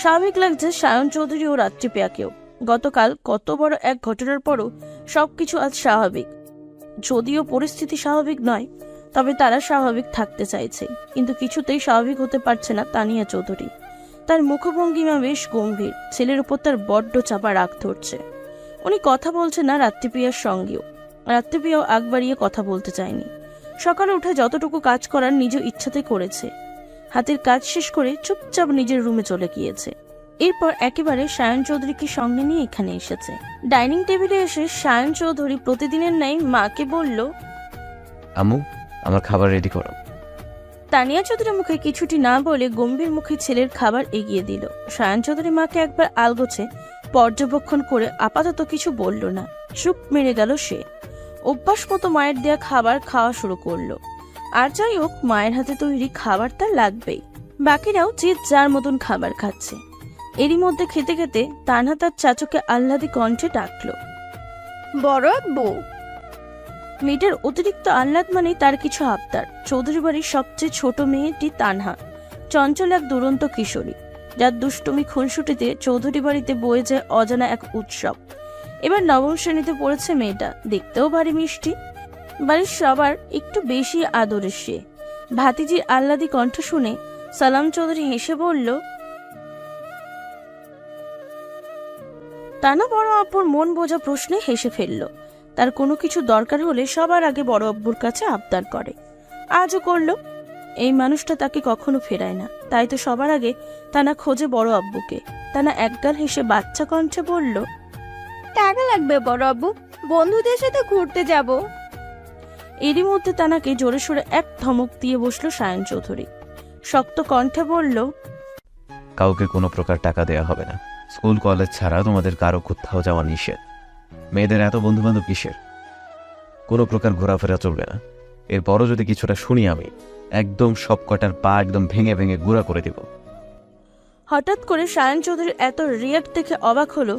Speaker 2: স্বাভাবিক লাগছে সায়ন চৌধুরী ও রাত্রি পেয়াকেও। গতকাল কত বড় এক ঘটনার পরও সবকিছু আজ স্বাভাবিক। যদিও পরিস্থিতি স্বাভাবিক নয়, তবে তারা স্বাভাবিক থাকতে চাইছে, কিন্তু কিছুতেই স্বাভাবিক হতে পারছে না তানিয়া চৌধুরী। তার মুখভঙ্গিমা বেশ গম্ভীর, ছেলের উপর তার বড্ড চাপা রাগ ধরছে। উনি কথা বলছে না রাত্রিপ্রিয়ার সঙ্গেও। রাত্রিপ্রিয়াও আগ বাড়িয়ে কথা বলতে চায়নি। সকালে উঠে যতটুকু কাজ করার নিজ ইচ্ছাতে করেছে। হাতের কাজ শেষ করে চুপচাপ নিজের রুমে চলে গিয়েছে। এরপর একেবারে সায়ন চৌধুরীকে সঙ্গে নিয়ে এখানে এসেছে। ডাইনিং টেবিলে এসে সায়ন চৌধুরী প্রতিদিনের ন্যায় মাকে বলল,
Speaker 6: আম্মু, আমার খাবার রেডি করো।
Speaker 2: তানিয়া চৌধুরী মুখে কিছুটি না বলে গম্ভীর মুখে ছেলের খাবার এগিয়ে দিল। সায়ন চৌধুরী মাকে একবার আলগোছে পর্যবেক্ষণ করে আপাতত কিছু বলল না, চুপ মেরে গেল সে। অভ্যাস মতো মায়ের দেয়া খাবার খাওয়া শুরু করলো। আর যাই হোক, মায়ের হাতে তৈরি খাবার তার লাগবেই। বাকিরাও যে যার মতন খাবার খাচ্ছে। এরই মধ্যে খেতে খেতে তানহা তার চাচুকে আহ্লাদি কণ্ঠে ডাকলো,
Speaker 7: বড় আব্বু।
Speaker 2: মেয়েটার অতিরিক্ত আহ্লাদ মানে তার কিছু আবদার। চৌধুরী বাড়ির সবচেয়ে ছোট মেয়েটি তানহা, চঞ্চল এক দুরন্ত কিশোরী, যার দুষ্টুমি খুনসুটিতে চৌধুরী বাড়িতে বয়ে যায় অজানা এক উৎসব। এবার 9ম শ্রেণীতে পড়েছে মেয়েটা, দেখতেও ভারী মিষ্টি। বাড়ির সবার একটু বেশি আদরের সে। ভাতিজির আহ্লাদি কণ্ঠ শুনে সালাম চৌধুরী হেসে বলল, তানা বড় আব্বুর মন বোঝা প্রশ্নে হেসে ফেলল। তার কোনো কিছু দরকার হলে সবার আগে বড় আব্বুর কাছে আবদার করে, আজও করল। এই মানুষটা তাকে কখনো ফেরায় না। তাই তো সবার আগে তানা খোঁজে বড় আব্বুকে। তানা একগাল হেসে বাচ্চা কণ্ঠে বলল,
Speaker 7: টাকা লাগবে বড় আব্বু, বন্ধুদের সাথে ঘুরতে যাব।
Speaker 2: এরই মধ্যে তানাকে জোরে সোরে এক ধমক দিয়ে বসলো সায়ন চৌধুরী। শক্ত কণ্ঠে বলল,
Speaker 6: কাউকে কোনো প্রকার টাকা দেওয়া হবে না। স্কুল কলেজ ছাড়া তোমাদের কারো কোথাও যাওয়া নিষেধ। মেয়েদের এত বন্ধু বান্ধব কিসের? কোনো প্রকার ঘোরাফেরা চলবে না। এরপরও যদি কিছুটা শুনি আমি একদম সব কটার পা একদম ভেঙে ভেঙে গুঁড়া করে দিব।
Speaker 2: হঠাৎ করে সায়ন চৌধুরীর এত রিয়াক্ট দেখে অবাক হলো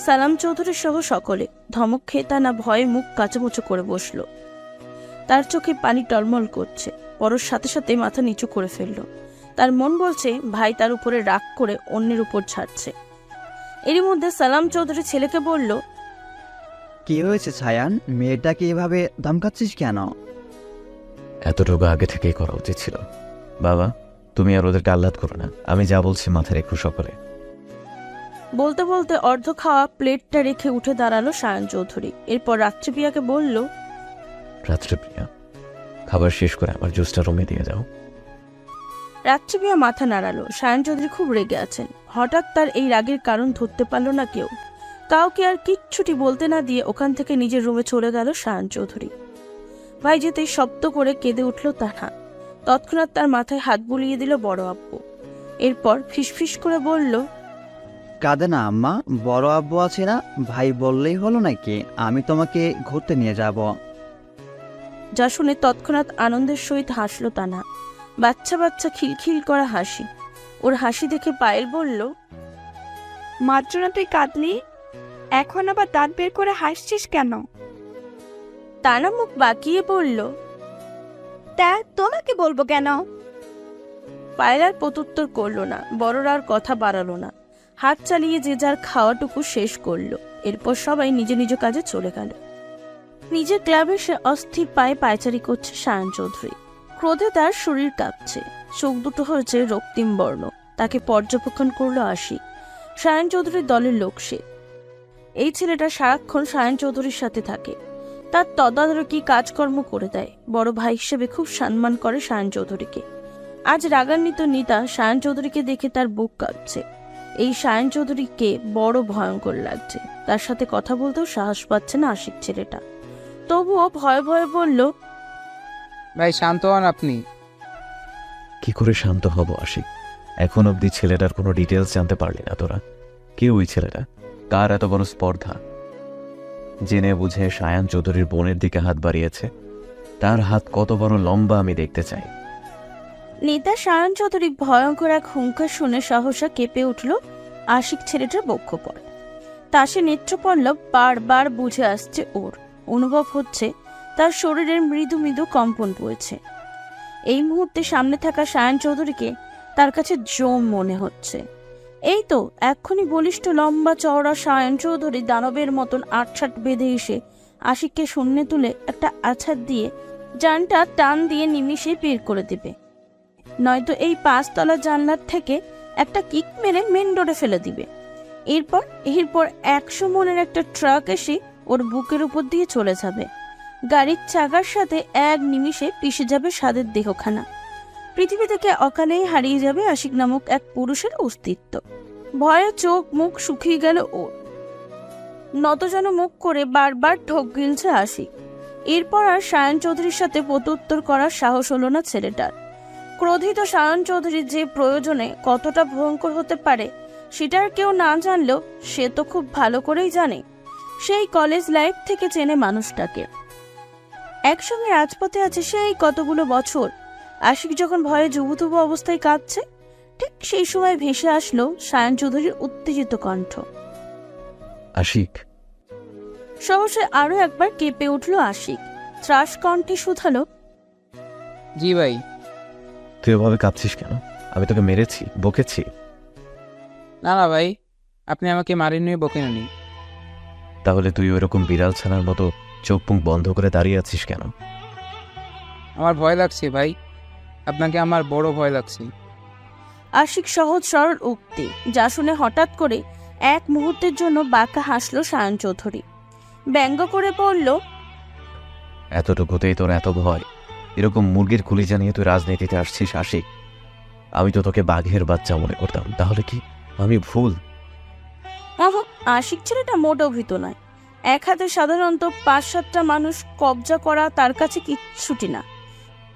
Speaker 2: সালাম চৌধুরী সহ সকলে। ধমক খেয়ে তানা ভয়ে মুখ কাঁচামুচো করে বসলো। তার চোখে পানি টলমল করছে। পরশ সাথে সাথে মাথা নিচু করে ফেলল। তার মন বলছে ভাই তার উপরে রাগ করে অন্যের উপর ছাড়ছে। এরই মধ্যে সালাম চৌধুরী ছেলেকে বলল,
Speaker 3: কি হয়েছে ছায়ান, মেয়েটাকে এভাবে ধমকাচ্ছিস কেন?
Speaker 6: এতটুকু আগে থেকেই করা উচিত ছিল। বাবা, তুমি আর ওদেরকে আহ্লাদ করো না। আমি যা বলছি মাথায় রেখো সকলে।
Speaker 2: বলতে বলতে অর্ধ খাওয়া প্লেটটা রেখে উঠে দাঁড়ালো সায়ন চৌধুরী। এরপর রাত্রিপ্রিয়াকে বলল,
Speaker 6: রাত্রিপ্রিয়া, খাবার শেষ করে আমার জুসটা রুমে দিয়ে যাও।
Speaker 2: রাত্রিপ্রিয়া মাথা নাড়ালো। সায়ন চৌধুরী খুব রেগে আছেন। হঠাৎ তার এই রাগের কারণ ধরতে পারল না কেউ। কাউকে আর কিচ্ছুটি বলতে না দিয়ে ওখান থেকে নিজের রুমে চলে গেল সায়ন চৌধুরী। ভাই যেতেই শব্দ করে কেঁদে উঠল তানা। তৎক্ষণাৎ তার মাথায় হাত বুলিয়ে দিল বড় আব্বু। এরপর ফিসফিস করে বলল,
Speaker 3: কাঁদে না আম্মা, বড় আব্বু আছে না, ভাই বললেই হলো নাকি, আমি তোমাকে ঘুরতে নিয়ে যাব।
Speaker 2: যা শুনে তৎক্ষণাৎ আনন্দের সহিত হাসল তানা। বাচ্চা বাচ্চা খিলখিল করা হাসি। ওর হাসি দেখে পায়েল বলল,
Speaker 7: মাত্র না তুই কাঁদলি, এখন আবার দাঁত বের করে হাসছিস কেন?
Speaker 2: তানা মুখ বাঁকিয়ে বলল,
Speaker 7: তা তোমাকে বলবো কেন?
Speaker 2: পায়েল আর প্রত্যুত্তর করল না। বড়রা আর কথা বাড়ালো না। হাত চালিয়ে যে যার খাওয়াটুকু শেষ করলো। এরপর সবাই নিজ নিজ কাজে চলে গেল। নিজের ক্লাবে সে অস্থির পায়ে পায়চারি করছে সায়ন চৌধুরী। ক্রোধে তার শরীর কাঁপছে। চোখ দুটো হয়েছে রক্তিম বর্ণ। তাকে পর্যবেক্ষণ করলো আশিক, সায়ন চৌধুরীর দলের লোক সে। এই ছেলেটা সারাক্ষণ সায়ন চৌধুরীর সাথে থাকে। তার তদারকি কাজকর্ম করে দেয়। বড় ভাই হিসেবে খুব সম্মান করে সায়ন চৌধুরীকে। আজ রাগান্বিত নিতা সায়ন চৌধুরীকে দেখে তার বুক কাঁপছে। এই সায়ন চৌধুরীকে বড় ভয়ঙ্কর লাগছে। তার সাথে কথা বলতেও সাহস পাচ্ছে না আশিক ছেলেটা। তবুও ভয়ে ভয়ে বলল,
Speaker 10: ভাই শান্ত হন আপনি।
Speaker 6: কি করে শান্ত হব আশিক? এখন অবধি ছেলেটার কোনো ডিটেলস জানতে পারলি না তোরা। কে ওই ছেলেটা? কার এত বড় স্পর্ধা? জেনে বুঝে সায়ান চৌধুরীর বোনের দিকে হাত বাড়িয়েছে। তার হাত কত বড় লম্বা আমি দেখতে চাই।
Speaker 2: নেতা সায়ন চৌধুরী ভয়ঙ্কর এক হুঙ্কার শুনে সহসা কেঁপে উঠল আশিক ছেলেটার বক্ষপট। তা সে নেত্রপল্লব বারবার বুঝে আসছে ওর। অনুভব হচ্ছে তার শরীরের মৃদু মৃদু কম্পন পড়েছে। এই মুহূর্তে সামনে থাকা সায়ন চৌধুরীকে তার কাছে জম মনে হচ্ছে। এই তো এক্ষুনি বলিষ্ঠ লম্বা চওড়া সায়ন চৌধুরী দানবের মতন আটসাট বেঁধে এসে আশিককে শূন্যে তুলে একটা আছাড় দিয়ে জানটা টান দিয়ে নিমিষে বের করে দেবে। নয়তো এই 5 তলা জানলার থেকে একটা কিক মেরে মেন ডোরে ফেলে দিবে। এরপর 100 মনের একটা ট্রাক এসে ওর বুকের উপর দিয়ে চলে যাবে। গাড়ির চাকার সাথে এক নিমিষে পিষে যাবে সাদের দেহখানা। পৃথিবী থেকে অকালেই হারিয়ে যাবে আশিক নামক এক পুরুষের অস্তিত্ব। ভয়ে চোখ মুখ শুকিয়ে গেল ওর। নতজন মুখ করে বারবার ঢোক গিলছে আশিক। এরপর আর সায়ন চৌধুরীর সাথে প্রত্যুত্তর করার সাহস হলো না ছেলেটার। ক্রোধিত সায়ন চৌধুরীর যে প্রয়োজনে কতটা ভয়ঙ্কর হতে পারে সেটা আর কেউ না জানলেও সে তো খুব ভালো করেই জানে। সেই কলেজ লাইফ থেকে চেনে মানুষটাকে। একসঙ্গে রাজপথে আছে সেই কতগুলো বছর। আশিক যখন ভয়ে জুবুথুবু অবস্থায় কাঁদছে, ঠিক সেই সময় ভেসে আসলো সায়ন চৌধুরীর উত্তেজিত কণ্ঠ।
Speaker 6: আশিক।
Speaker 2: সহসা আরো একবার কেঁপে উঠল আশিক। ত্রাস কণ্ঠে শুধালো,
Speaker 10: জি ভাই।
Speaker 6: তুই ওভাবে কাঁপছিস কেন? আমি তোকে মেরেছি, বকেছি?
Speaker 10: না না ভাই, আপনি আমাকে মারেননি, বকেননি।
Speaker 6: তাহলে তুই ওইরকম বিড়াল ছানার মতো চোখ মুখ বন্ধ করে দাঁড়িয়ে আছিস কেন?
Speaker 10: আমার ভয় লাগছে ভাই, আপনাকে আমার বড় ভয় লাগছে।
Speaker 2: আশিক সহজ সরল উক্তি, যা শুনে হঠাৎ করে এক মুহূর্তের জন্য বাঁকা হাসলো সায়ন চৌধুরী। ব্যঙ্গ করে বলল,
Speaker 6: এতটুকুতেই তোর এত ভয়? এরকম মুরগির কলিজা নিয়ে তুই রাজনীতিতে আসছিস আশিক? আমি তো তোকে বাঘের বাচ্চা মনে করতাম। তাহলে কি আমি ভুল?
Speaker 2: আশিক ছেলেটা মোটেও ভীত নয়। এক হাতে সাধারণত 5-7টা মানুষ কবজা করা তার কাছে কিচ্ছুটি না।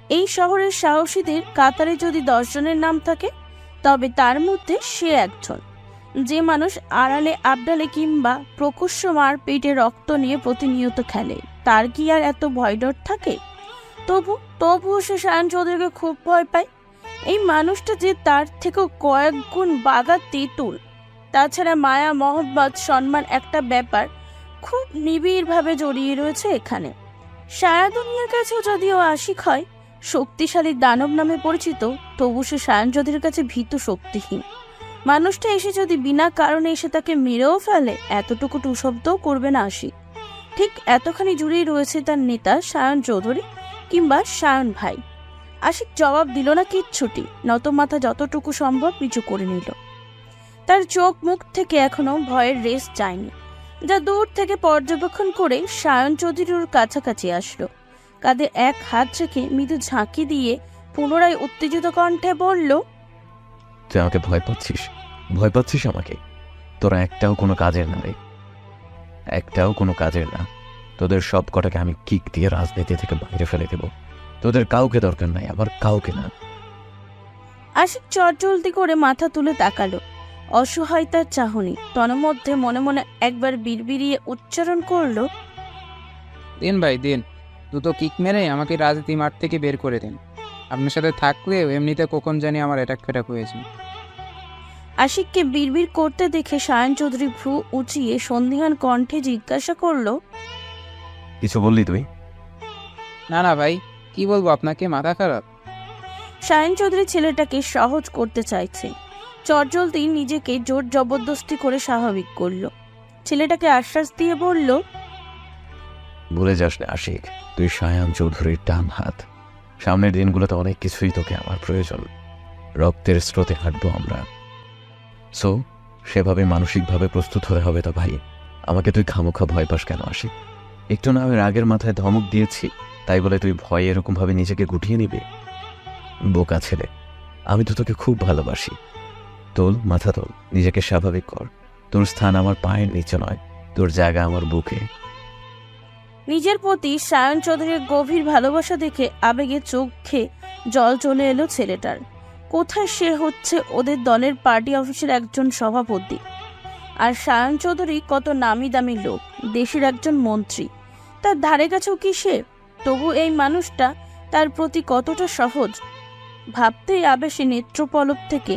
Speaker 2: এই শহরের সাহসীদের কাতারে যদি 10 জনের নাম থাকে, তবে তার মধ্যে সে একজন, যে মানুষ আড়ালে আবডালে কিংবা প্রকর্ষ মার পেটে রক্ত নিয়ে প্রতিনিয়ত খেলে। তার কি আর এত ভয় ডর থাকে? তবুও সে সায়ন চৌধুরীকে খুব ভয় পায়। এই মানুষটা যে তার থেকেও কয়েক গুণ বাঘা তেঁতুল। তাছাড়া মায়া, মহব্বত, সম্মান একটা ব্যাপার খুব নিবিড়ভাবে জড়িয়ে রয়েছে এখানে। সারা দুনিয়ার কাছেও যদিও আশিক হয় শক্তিশালী দানব নামে পরিচিত, তবু সে সায়ন চৌধুরীর কাছে ভীত, শক্তিহীন। মানুষটা এসে যদি বিনা কারণে এসে তাকে মেরেও ফেলে, এতটুকু টুশব্দও করবে না আশিক। ঠিক এতখানি জুড়েই রয়েছে তার নেতা সায়ন চৌধুরী কিংবা সায়ন ভাই। আশিক জবাব দিল না কিচ্ছুটি, নত মাথা যতটুকু সম্ভব নিচু করে নিল। তার চোখ মুখ থেকে এখনো ভয়ের রেশ যায়নি। যা দূর থেকে পর্যবেক্ষণ করে সায়ন চৌধুরীর কাছাকাছি আসলো। কাঁধে এক হাত রেখে মৃদু ঝাঁকি দিয়ে পুনরায় উত্তেজিত কণ্ঠে বলল,
Speaker 6: তুই আমাকে ভয় পাচ্ছিস? ভয় পাচ্ছিস আমাকে? তোরা একটাও কোনো কাজের না রে, একটাও কোনো কাজের না। তোদের সব কটাকে আমি কিক দিয়ে রাজনীতি থেকে বাইরে ফেলে দেব। তোদের কাউকে দরকার নাই, আবার কাউকে না।
Speaker 2: আশিক চটজলদি করে মাথা তুলে তাকালো। অসহায় তার চাহনি। তন্মধ্যে মনে মনে একবার বিড়বিড়িয়ে উচ্চারণ করলো,
Speaker 10: দিন ভাই দিন, দুটো কিক মেরে আমাকে রাজনীতি মাঠ থেকে বের করে দিন। আপনার সাথে থাকলেও এমনিতে কখন জানি আমার অ্যাটাক ফেটাক হয়েছে।
Speaker 2: আশিককে বিড়বিড় করতে দেখে সায়ন চৌধুরী ভ্রু উঁচিয়ে সন্দিহান কণ্ঠে জিজ্ঞাসা করলো,
Speaker 6: কিছু বললি তুই?
Speaker 10: না না ভাই, কি বলবো আপনাকে, মাথা খারাপ।
Speaker 2: সায়ন চৌধুরী ছেলেটাকে সহজ করতে চাইছে। চটজলদি নিজেকে জোর জবরদস্তি করে স্বাভাবিক করলো। ছেলেটাকে আশ্বাস দিয়ে বলল,
Speaker 6: ভুলে যাস না আশিক, তুই সায়ন চৌধুরীর ডান হাত। সামনের দিনগুলোতে অনেক কিছুই তোকে আমার প্রয়োজন। রক্তের স্রোতে হাঁটবো আমরা। সো সেভাবে মানসিকভাবে প্রস্তুত হতে হবে তো ভাই। আমাকে তুই খামোখা ভয় পাস কেন আশিক? একটু না আমি রাগের মাথায় ধমক দিয়েছি, তাই বলে তুই ভয় এরকম ভাবে নিজেকে গুটিয়ে নিবি? বোকা ছেলে, আমি তো তোকে খুব ভালোবাসি। তোল মাথা তোল, নিজেকে স্বাভাবিক কর। তোর স্থান আমার পায়ের নিচে নয়, তোর জায়গা আমার বুকে।
Speaker 2: নিজের প্রতি সায়ন চৌধুরীর গভীর ভালোবাসা দেখে আবেগে চোখে জল চলে এলো ছেলেটার। কোথায় সে হচ্ছে ওদের দলের পার্টি অফিসের একজন সভাপতি, আর সায়ন চৌধুরী কত নামি দামি লোক, দেশের একজন মন্ত্রী। তার ধারে কাছেও কি সে? তবু এই মানুষটা তার প্রতি কতটা সহজ ভাবতেই আবেশে নেত্রপলক থেকে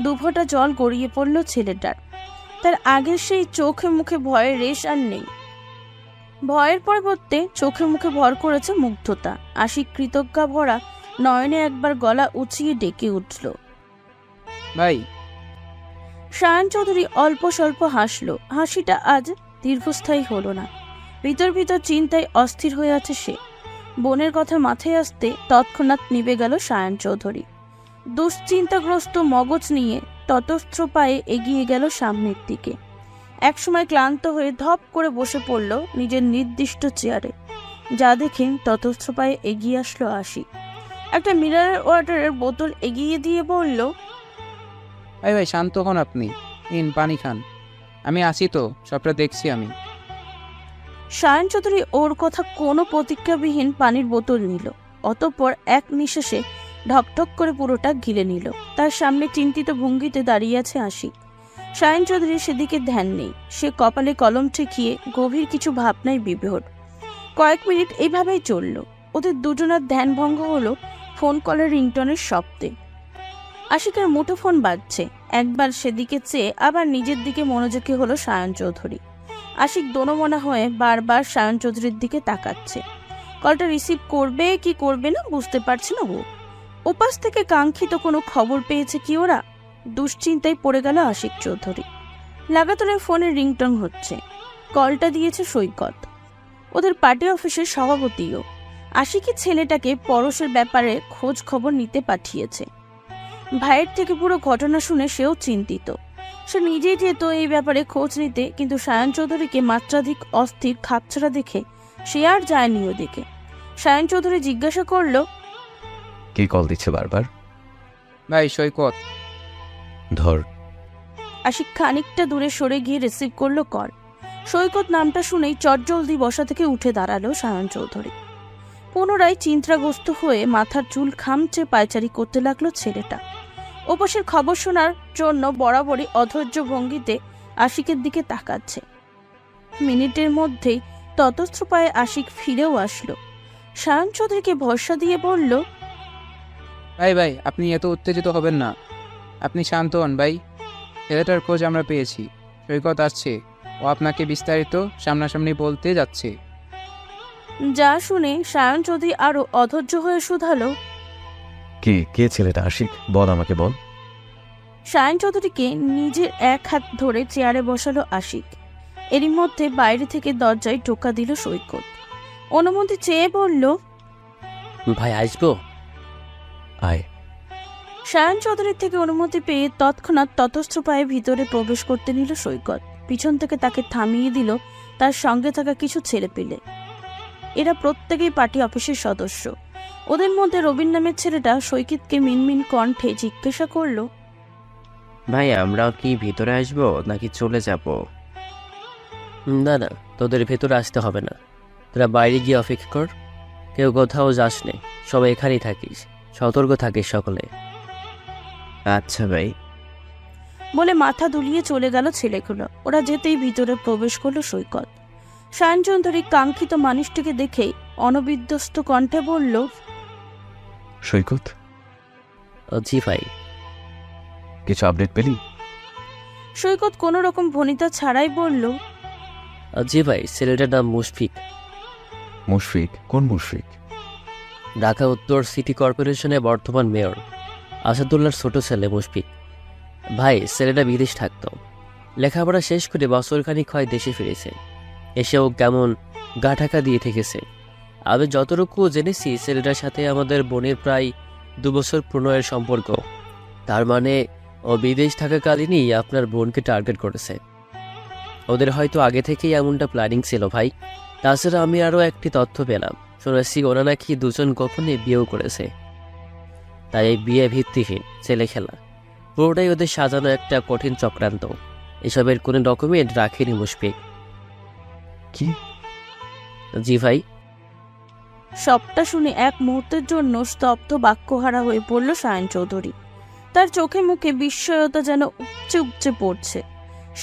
Speaker 2: দুফোঁটা জল গড়িয়ে পড়ল ছেলেটার। তার আগের সেই চোখে মুখে ভয়ের রেশ আর নেই। ভয়ের পরিবর্তে চোখে মুখে ভর করেছে মুগ্ধতা। আশিক কৃতজ্ঞা ভরা নয়নে একবার গলা উঁচিয়ে ডেকে উঠল,
Speaker 10: ভাই।
Speaker 2: সায়ন চৌধুরী অল্প স্বল্প হাসলো। হাসিটা আজ দীর্ঘস্থায়ী হলো না। ভিতর ভিতর চিন্তায় অস্থির হয়ে আছে সে। বোনের কথা মাথায় আসতে তৎক্ষণাৎ নিভে গেল সায়ন চৌধুরী। দুশ্চিন্তাগ্রস্ত মগজ নিয়ে ততস্থ পায়ে এগিয়ে গেল সামনের দিকে। একসময় ক্লান্ত হয়ে ধপ করে বসে পড়ল নিজের নির্দিষ্ট চেয়ারে। যা দেখে ততস্থ পায়ে এগিয়ে আসলো আশিক। একটা মিনারেল ওয়াটারের বোতল এগিয়ে দিয়ে বলল,
Speaker 10: ভাই ভাই শান্ত হন আপনি, নিন পানি খান। আমি আসি তো, সবটা দেখছি আমি।
Speaker 2: সায়ন চৌধুরী ওর কথা কোনো প্রতিক্রিয়াবিহীন পানির বোতল নিল। অতঃপর এক নিঃশ্বাসে ঢকঢক করে পুরোটা গিলে নিল। তার সামনে চিন্তিত ভঙ্গিতে দাঁড়িয়ে আছে আশিক। সায়ন চৌধুরীর সেদিকে ধ্যান নেই। সে কপালে কলম ঠেকিয়ে গভীর কিছু ভাবনায় বিভোর। কয়েক মিনিট এইভাবেই চলল। ওদের দুজনের ধ্যান ভঙ্গ হলো ফোন কলের রিংটনের শব্দে। আশিকের মুঠোফোন বাজছে। একবার সেদিকে চেয়ে আবার নিজের দিকে মনোযোগী হলো সায়ন চৌধুরী। আশিক দোনমনা হয়ে বারবার সায়ন চৌধুরীর দিকে তাকাচ্ছে। কলটা রিসিভ করবে কি করবে না বুঝতে পারছে না ও। উপাস থেকে কাঙ্ক্ষিত কোনো খবর পেয়েছে কি ওরা? দুশ্চিন্তায় পড়ে গেল আশিক চৌধুরী। লাগাতারে ফোনের রিংটন হচ্ছে। কলটা দিয়েছে সৈকত, ওদের পার্টি অফিসের সভাপতিও। আশিকি ছেলেটাকে পরশের ব্যাপারে খোঁজ খবর নিতে পাঠিয়েছে। ভাইয়ের থেকে পুরো ঘটনা শুনে সেও চিন্তিত। সে নিজেই যেত এই ব্যাপারে খোঁজ নিতে, কিন্তু সায়ন চৌধুরীকে মাত্রাধিক অস্থির খাপছাড়া দেখে সে আর যায়নি ওদিকে। সায়ন চৌধুরী জিজ্ঞাসা করল,
Speaker 6: কে কল দিচ্ছে বারবার?
Speaker 10: ভাই সৈকত।
Speaker 6: ধর।
Speaker 2: আশিক খানিকটা দূরে সরে গিয়ে রিসিভ করলো কল। সৈকত নামটা শুনেই চটজলদি বসা থেকে উঠে দাঁড়ালো সায়ন চৌধুরী। পুনরায় চিন্তাগ্রস্ত হয়ে মাথার চুল খামচে পায়চারি করতে লাগলো ছেলেটা। ওপাশের খবর শোনার জন্য বরাবরই অধৈর্য ভঙ্গিতে আশিকের দিকে তাকাচ্ছে। মিনিটের মধ্যেই ততস্থ পায়ে আশিক ফিরেও আসলো। সায়ন চৌধুরীকে ভরসা দিয়ে বলল,
Speaker 10: ভাই আপনি এত উত্তেজিত হবেন না, আপনি শান্ত হন ভাই। ছেলেটার খোঁজ আমরা পেয়েছি, সৈকত আসছে, ও আপনাকে বিস্তারিত সামনাসামনি বলতে যাচ্ছে।
Speaker 2: যা শুনে সায়ন চৌধুরী আরো অধৈর্য হয়ে শুধালো।
Speaker 6: কে ছেলেটা? আশিক, বল, আমাকে বল।
Speaker 2: সায়ন চৌধুরীকে নিজের এক হাত ধরে চেয়ারে বসালো আশিক। এরই মধ্যে বাইরে থেকে দরজায় টোকা দিল সৈকত। অনুমতি চেয়ে বলল,
Speaker 8: ভাই আসবো?
Speaker 6: আয়।
Speaker 2: সায়ন চৌধুরীর থেকে অনুমতি পেয়ে তৎক্ষণাৎ ততস্থ পায়ে ভিতরে প্রবেশ করতে নিল সৈকত। পিছন থেকে তাকে থামিয়ে দিল তার সঙ্গে থাকা কিছু ছেলেপিলে। এরা প্রত্যেকেই পার্টি অফিসের সদস্য। ওদের মধ্যে রবিন নামের ছেলেটা সৈকতকে মিনমিন কণ্ঠে জিজ্ঞাসা করলো,
Speaker 11: ভাই আমরা কি ভিতরে আসবো নাকি চলে যাব?
Speaker 8: না না, তোদের ভেতরে আসতে হবে না, তোরা বাইরে গিয়ে অপেক্ষা কর। কেউ কোথাও যাস নে, সবাই এখানেই থাকিস, সতর্ক থাকিস সকলে।
Speaker 11: আচ্ছা ভাই।
Speaker 2: বলে মাথা দুলিয়ে চলে গেল ছেলেগুলো। ওরা যেতেই ভিতরে প্রবেশ করলো সৈকত। সায়ন চৌধুরী কাঙ্ক্ষিত মানুষটিকে দেখেই অনবিধ্বস্ত কণ্ঠে বলল,
Speaker 6: সৈকত,
Speaker 8: জি ভাই।
Speaker 6: কিছু আপডেট পেলি?
Speaker 2: সৈকত কোনো রকম ভনিতা ছাড়াই বলল,
Speaker 8: জি ভাই, ছেলেটার নাম মুশফিক।
Speaker 6: মুশফিক? কোন মুশফিক?
Speaker 8: ঢাকা উত্তর সিটি কর্পোরেশনের বর্তমান মেয়র আসাদুল্লাহর ছোট ছেলে মুশফিক। ভাই, ছেলেটা বিদেশ থাকতো, লেখাপড়া শেষ করে বছরখানিক হয় দেশে ফিরেছে। এসেও কেমন গা ঢাকা দিয়ে থেকেছে। আমি যতটুকু জেনেছি, ছেলেটার সাথে আমাদের বোনের প্রায় 2 বছর প্রণয়ের সম্পর্ক। তার মানে ও বিদেশ থাকাকালীনই আপনার বোনকে টার্গেট করেছে। ওদের হয়তো আগে থেকেই এমনটা প্ল্যানিং ছিল ভাই। তাছাড়া আমি আরও একটি তথ্য পেলাম, শুনেছি ওরা নাকি দুজন গোপনে বিয়েও করেছে। তাই এই বিয়ে ভিত্তিহীন ছেলে খেলা পুরোটাই ওদের সাজানো একটা কঠিন চক্রান্ত। এসবের কোনো ডকুমেন্ট রাখেনি মুশফিক।
Speaker 6: কি?
Speaker 8: জি ভাই।
Speaker 2: সবটা শুনে এক মুহূর্তের জন্য স্তব্ধ বাক্যহারা হয়ে পড়ল সায়ন চৌধুরী। তার চোখে মুখে বিস্ময়তা যেন উপচে উপচে পড়ছে।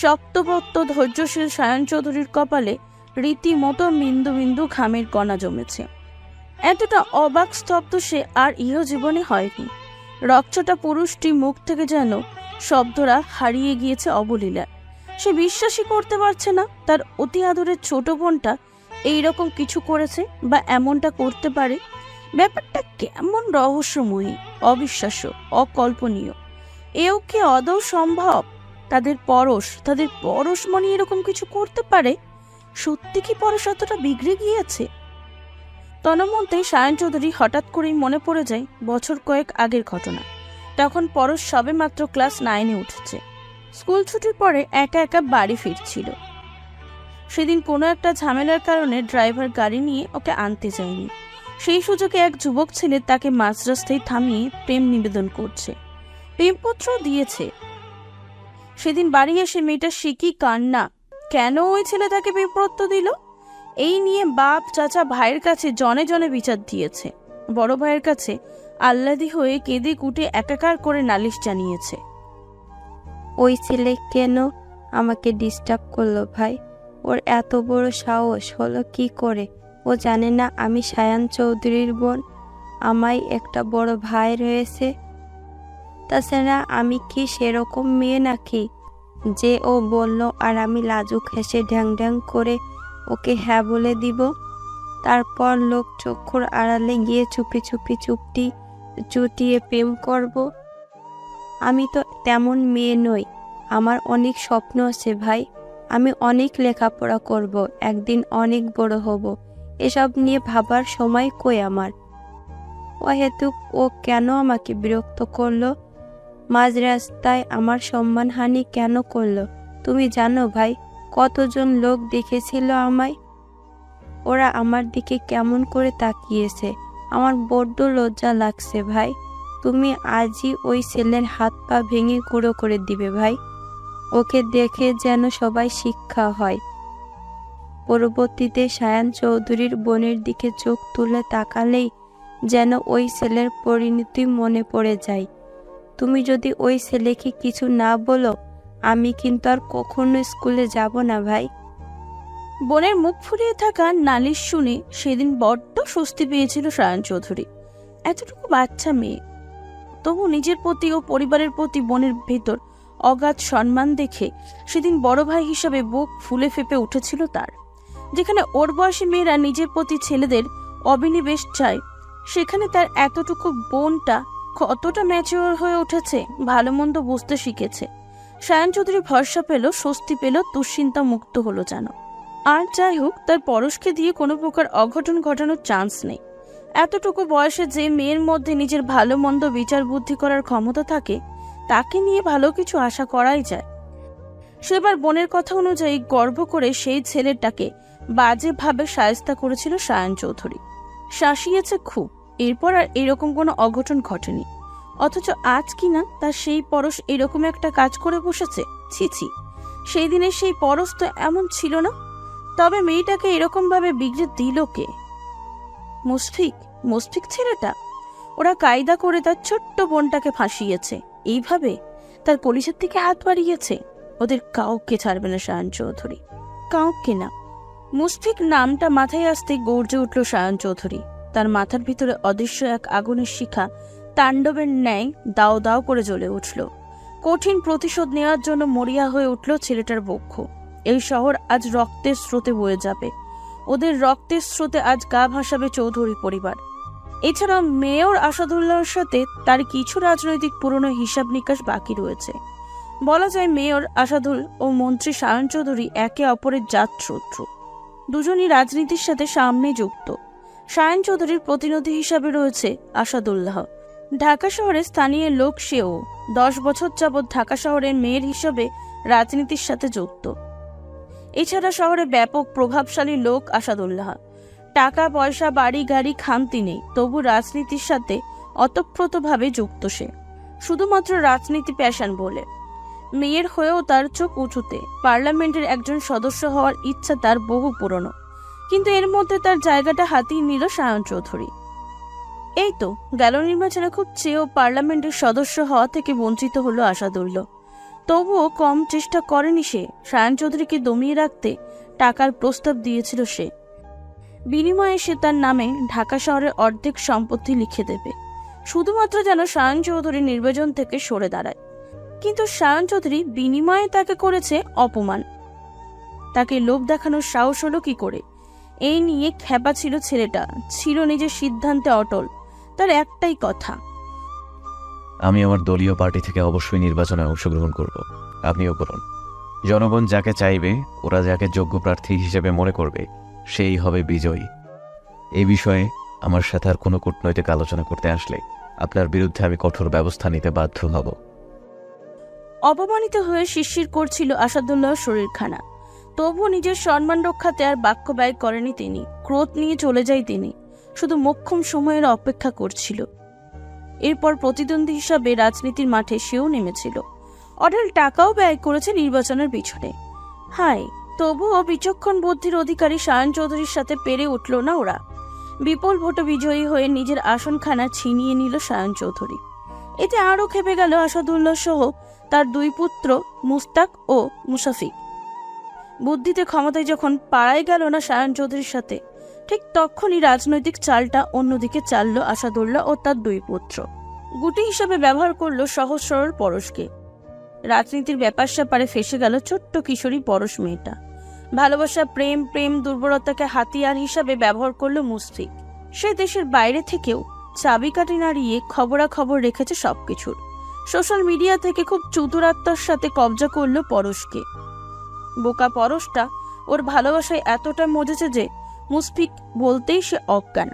Speaker 2: শক্তভক্ত ধৈর্যশীল সায়ন চৌধুরীর কপালে রীতিমতো বিন্দু বিন্দু ঘামের কণা জমেছে। এতটা অবাক স্তব্ধ সে আর ইহজীবনে হয়নি। রকচটা পুরুষটি মুখ থেকে যেন শব্দরা হারিয়ে গিয়েছে অবলীলায়। সে বিশ্বাসই করতে পারছে না তার অতি আদরের ছোট বোনটা এইরকম কিছু করেছে বা এমনটা করতে পারে। ব্যাপারটা কেমন রহস্যময়ী, অবিশ্বাস্য, অকল্পনীয়। এও কি আদৌ সম্ভব? তাদের পরশ মনে এরকম কিছু করতে পারে? সত্যি কি পরশ অতটা বিগড়ে গিয়েছে? তন্মধ্যে সায়ন চৌধুরী হঠাৎ করেই মনে পড়ে যায় বছর কয়েক আগের ঘটনা। তখন পরশ সবে মাত্র ক্লাস 9-এ উঠেছে। স্কুল ছুটির পরে একা একা বাড়ি ফিরছিল। সেদিন কোনো একটা ঝামেলার কারণে ড্রাইভার গাড়ি নিয়ে ওকে আনতে যায়নি। সেই সুযোগে এক যুবক ছেলে তাকে মাঝ রাস্তায় থামিয়ে প্রেম নিবেদন করছে, প্রেমপত্র দিয়েছে। সেদিন বাড়ি এসে মেয়েটা শিখি কান্না, কেন ওই ছেলে তাকে প্রেমপত্র দিল এই নিয়ে বাপ চাচা ভাইয়ের কাছে জনে জনে বিচার দিয়েছে। বড় ভাইয়ের কাছে আহ্লাদি হয়ে কেঁদে কুটে একাকার করে নালিশ জানিয়েছে।
Speaker 1: ওই ছেলে কেন আমাকে ডিস্টার্ব করলো ভাই? ওর এত বড় সাহস হলো কি করে? ও জানে না আমি সায়ন চৌধুরীর বোন, আমায় একটা বড় ভাই রয়েছে। তাছাড়া আমি কি সেরকম মেয়ে নাকি যে ও বলল আর আমি লাজুক হেসে ঢ্যাং ঢ্যাং করে ওকে হ্যাঁ বলে দিব? তারপর লোক চক্ষুর আড়ালে গিয়ে চুপি চুপি চুটিয়ে প্রেম করব? আমি তো তেমন মেয়ে নই। আমার অনেক স্বপ্ন আছে ভাই। আমি অনেক লেখাপড়া করব, একদিন অনেক বড় হব। এসব নিয়ে ভাবার সময় কই আমার? অহেতুক ও কেন আমাকে বিরক্ত করলো? মাঝ রাস্তায় আমার সম্মানহানি কেন করলো? তুমি জানো ভাই, কতজন লোক দেখেছিল আমায়? ওরা আমার দিকে কেমন করে তাকিয়েছে। আমার বড্ড লজ্জা লাগছে ভাই। তুমি আজই ওই ছেলের হাত পা ভেঙে গুঁড়ো করে দিবে ভাই। ওকে দেখে যেন সবাই শিক্ষা হয়। পরবর্তীতে সায়ান চৌধুরীর বোনের দিকে চোখ তুলে তাকালেই যেন ওই ছেলের পরিণতি মনে পড়ে যায়। তুমি যদি ওই ছেলেকে কিছু না বলো, আমি কিন্তু আর কখনো স্কুলে যাব না ভাই।
Speaker 2: বোনের মুখ ফুলিয়ে থাকা নালিশ শুনে সেদিন বড্ড স্বস্তি পেয়েছিল সায়ান চৌধুরী। এতটুকু বাচ্চা মেয়ে, তবু নিজের প্রতি ও পরিবারের প্রতি বোনের ভেতর অগাধ সম্মান দেখে সেদিন বড় ভাই হিসাবে বুক ফুলে ফেপে উঠেছিল তার। যেখানে ওর বয়সী মেয়েরা নিজের প্রতি ছেলেদের অবিনিবেশ চায়, সেখানে তার এতটুকু বোনটা কতটা ম্যাচিওর হয়ে উঠেছে, ভালো মন্দ বুঝতে শিখেছে। সায়ান চৌধুরী ভরসা পেল, স্বস্তি পেল, দুশ্চিন্তা মুক্ত হলো যেন। আর যাই হোক, তার পরশকে দিয়ে কোনো প্রকার অঘটন ঘটানোর চান্স নেই। এতটুকু বয়সে যে মেয়ের মধ্যে নিজের ভালো মন্দ বিচার বুদ্ধি করার ক্ষমতা থাকে, তাকে নিয়ে ভালো কিছু আশা করাই যায়। সেবার বোনের কথা অনুযায়ী গর্ব করে সেই ছেলেটাকে বাজেভাবে শায়েস্তা করেছিল সায়ান চৌধুরী। শাসিয়েছে খুব। এরপর আর এরকম কোনো অঘটন ঘটেনি। অথচ আজ কিনা তার সেই পরশ এরকম একটা কাজ করে বসেছে। ছিছি, সেই দিনের সেই পরশ তো এমন ছিল না। তবে মেয়েটাকে এরকম ভাবে বিগড়ে দিল কে? মুশফিক ছেলেটা। ওরা কায়দা করে তার ছোট্ট বোনটাকে ফাঁসিয়েছে, এইভাবে তার কলিজার দিকে হাত বাড়িয়েছে। ওদের কাউকে ছাড়বে না সায়ান চৌধুরী, কাউকে না। মুশফিক নামটা মাথায় আসতে গর্জে উঠল সায়ান চৌধুরী। তার মাথার ভিতরে অদৃশ্য এক আগুনের শিখা তাণ্ডবের ন্যায় দাও দাও করে জ্বলে উঠল। কঠিন প্রতিশোধ নেওয়ার জন্য মরিয়া হয়ে উঠল ছেলেটার বক্ষ। এই শহর আজ রক্তের স্রোতে বয়ে যাবে। ওদের রক্তের স্রোতে আজ গা ভাসাবে চৌধুরী পরিবার। এছাড়া মেয়র আসাদুল্লাহর সাথে তার কিছু রাজনৈতিক পুরনো হিসাব নিকাশ বাকি রয়েছে। বলা যায় মেয়র আসাদুল ও মন্ত্রী সায়ন চৌধুরী একে অপরের জাত শত্রু। দুজনই রাজনীতির সাথে সামনে যুক্ত। সায়ন চৌধুরীর প্রতিনিধি হিসাবে রয়েছে আসাদুল্লাহ। ঢাকা শহরে স্থানীয় লোক সেও 10 বছর যাবৎ ঢাকা শহরের মেয়র হিসাবে রাজনীতির সাথে যুক্ত। এছাড়া শহরে ব্যাপক প্রভাবশালী লোক আসাদুল্লাহ। টাকা পয়সা বাড়ি গাড়ি খামতি নেই, তবু রাজনীতির সাথে অতপ্রতভাবে যুক্ত সে। শুধুমাত্র রাজনীতি প্যাশন বলে। মেয়র হয়েও তার চোখ উঁচুতে। পার্লামেন্টের একজন সদস্য হওয়ার ইচ্ছা তার বহু পুরনো, কিন্তু এর মধ্যে তার জায়গাটা হাতিয়ে নিল সায়ন চৌধুরী। এই তো গেল নির্বাচনে খুব চেয়েও পার্লামেন্টের সদস্য হওয়া থেকে বঞ্চিত হলো আসাদুল্লাহ। তবুও কম চেষ্টা করেনি সে। সায়ন চৌধুরীকে দমিয়ে রাখতে টাকার প্রস্তাব দিয়েছিল সে। বিনিময়ে সে তার নামে ঢাকা শহরের অর্ধেক সম্পত্তি লিখে দেবে, শুধুমাত্র যেন সায়ন চৌধুরী নির্বাচন থেকে সরে দাঁড়ায়। কিন্তু সায়ন চৌধুরী বিনিময়ে তাকে করেছে অপমান। তাকে লোভ দেখানোর সাহস হলো কি করে? এই নিয়ে খেপা ছিল ছেলেটা, ছিল নিজের সিদ্ধান্তে অটল। তার একটাই কথা,
Speaker 6: আমি আমার দলীয় পার্টি থেকে অবশ্যই নির্বাচনে অংশগ্রহণ করব। আপনিও করুন। জনগণ যাকে চাইবে, ওরা যাকে যোগ্য প্রার্থী হিসেবে মনে করবে, সেই হবে বিজয়ী। এই বিষয়ে আমার সাথে আর কোনো কূটনৈতিক আলোচনা করতে আসলে আপনার বিরুদ্ধে আমি কঠোর ব্যবস্থা নিতে বাধ্য হব।
Speaker 2: অপমানিত হয়ে শিরশির করছিল আসাদুল্লাহর শরীরখানা। তবু নিজের সম্মান রক্ষাতে আর বাক্য ব্যয় করেনি তিনি। ক্রোধ নিয়ে চলে যায় তিনি, শুধু মোক্ষম সময়ের অপেক্ষা করছিল। এরপর প্রতিদ্বন্দ্বী হিসাবে রাজনীতির মাঠে সেও নেমেছিল। অঢেল টাকাও ব্যয় করেছে নির্বাচনের পিছনে। হায়, তবুও বিচক্ষণ বুদ্ধির অধিকারী সায়ন চৌধুরীর সাথে পেরে উঠল না ওরা। বিপুল ভোটে বিজয়ী হয়ে নিজের আসনখানা ছিনিয়ে নিল সায়ন চৌধুরী। এতে আরও খেপে গেল আসাদুল্লাহ সহ তার 2 পুত্র মুস্তাক ও মুশাফিক। বুদ্ধিতে ক্ষমতায় যখন পাড়াই গেল না সায়ন চৌধুরীর সাথে, ঠিক তখনই রাজনৈতিক চালটা অন্যদিকে চালল আসাদুল্লাহ ও তার 2 পুত্র। গুটি হিসাবে ব্যবহার করলো সহজ সরল পরশকে। রাজনীতির ব্যাপার স্যাপারে ফেসে গেল ছোট্ট কিশোরী পরশ মেয়েটা। ভালোবাসা, প্রেম দুর্বলতাকে হাতিয়ার হিসাবে ব্যবহার করলো মুশফিক। সে দেশের বাইরে থেকেও চাবিকাঠি নাড়িয়ে খবরাখবর রেখেছে সবকিছুর। সোশ্যাল মিডিয়া থেকে খুব চতুরাত্মার সাথে কবজা করলো পরশকে। বোকা পরশটা ওর ভালোবাসায় এতটা মজেছে যে মুশফিক বলতেই সে অজ্ঞান।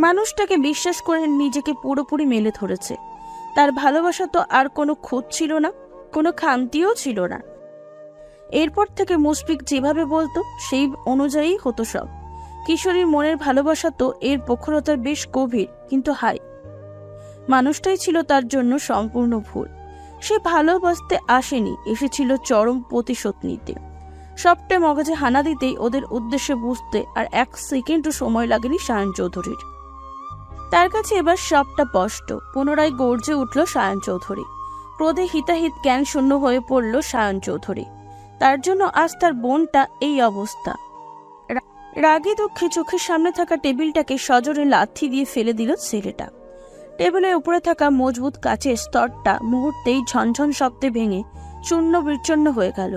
Speaker 2: মানুষটাকে বিশ্বাস করে নিজেকে পুরোপুরি মেলে ধরেছে। তার ভালোবাসা তো আর কোনো খুঁত ছিল না, কোনো খামতিও ছিল না। এরপর থেকে মুশফিক যেভাবে বলতো সেই অনুযায়ী হতো সব। কিশোরীর মনের ভালোবাসা তো এর প্রখরতার বেশ গভীর, কিন্তু হাই, মানুষটাই ছিল তার জন্য সম্পূর্ণ ভুল। সে ভালোবাসতে আসেনি, এসেছিল চরম প্রতিশোধ নিতে। সবটা মগজে হানা দিতেই ওদের উদ্দেশ্যে বুঝতে আর 1 সেকেন্ডও সময় লাগেনি সায়ন চৌধুরীর। তার কাছে এবার সবটা স্পষ্ট। পুনরায় গর্জে উঠল সায়ন চৌধুরী। ক্রোধে হিতাহিত জ্ঞান শূন্য হয়ে পড়ল সায়ন চৌধুরী। তার জন্য আজ তার বোনটা এই অবস্থা। রাগে দুঃখে চোখের সামনে থাকা টেবিলটাকে সজোরে লাথি দিয়ে ফেলে দিল ছেলেটা। টেবিলের উপরে থাকা মজবুত কাচের স্তরটা মুহূর্তেই ঝনঝন শব্দে ভেঙে চূর্ণ বিচ্ছন্ন হয়ে গেল।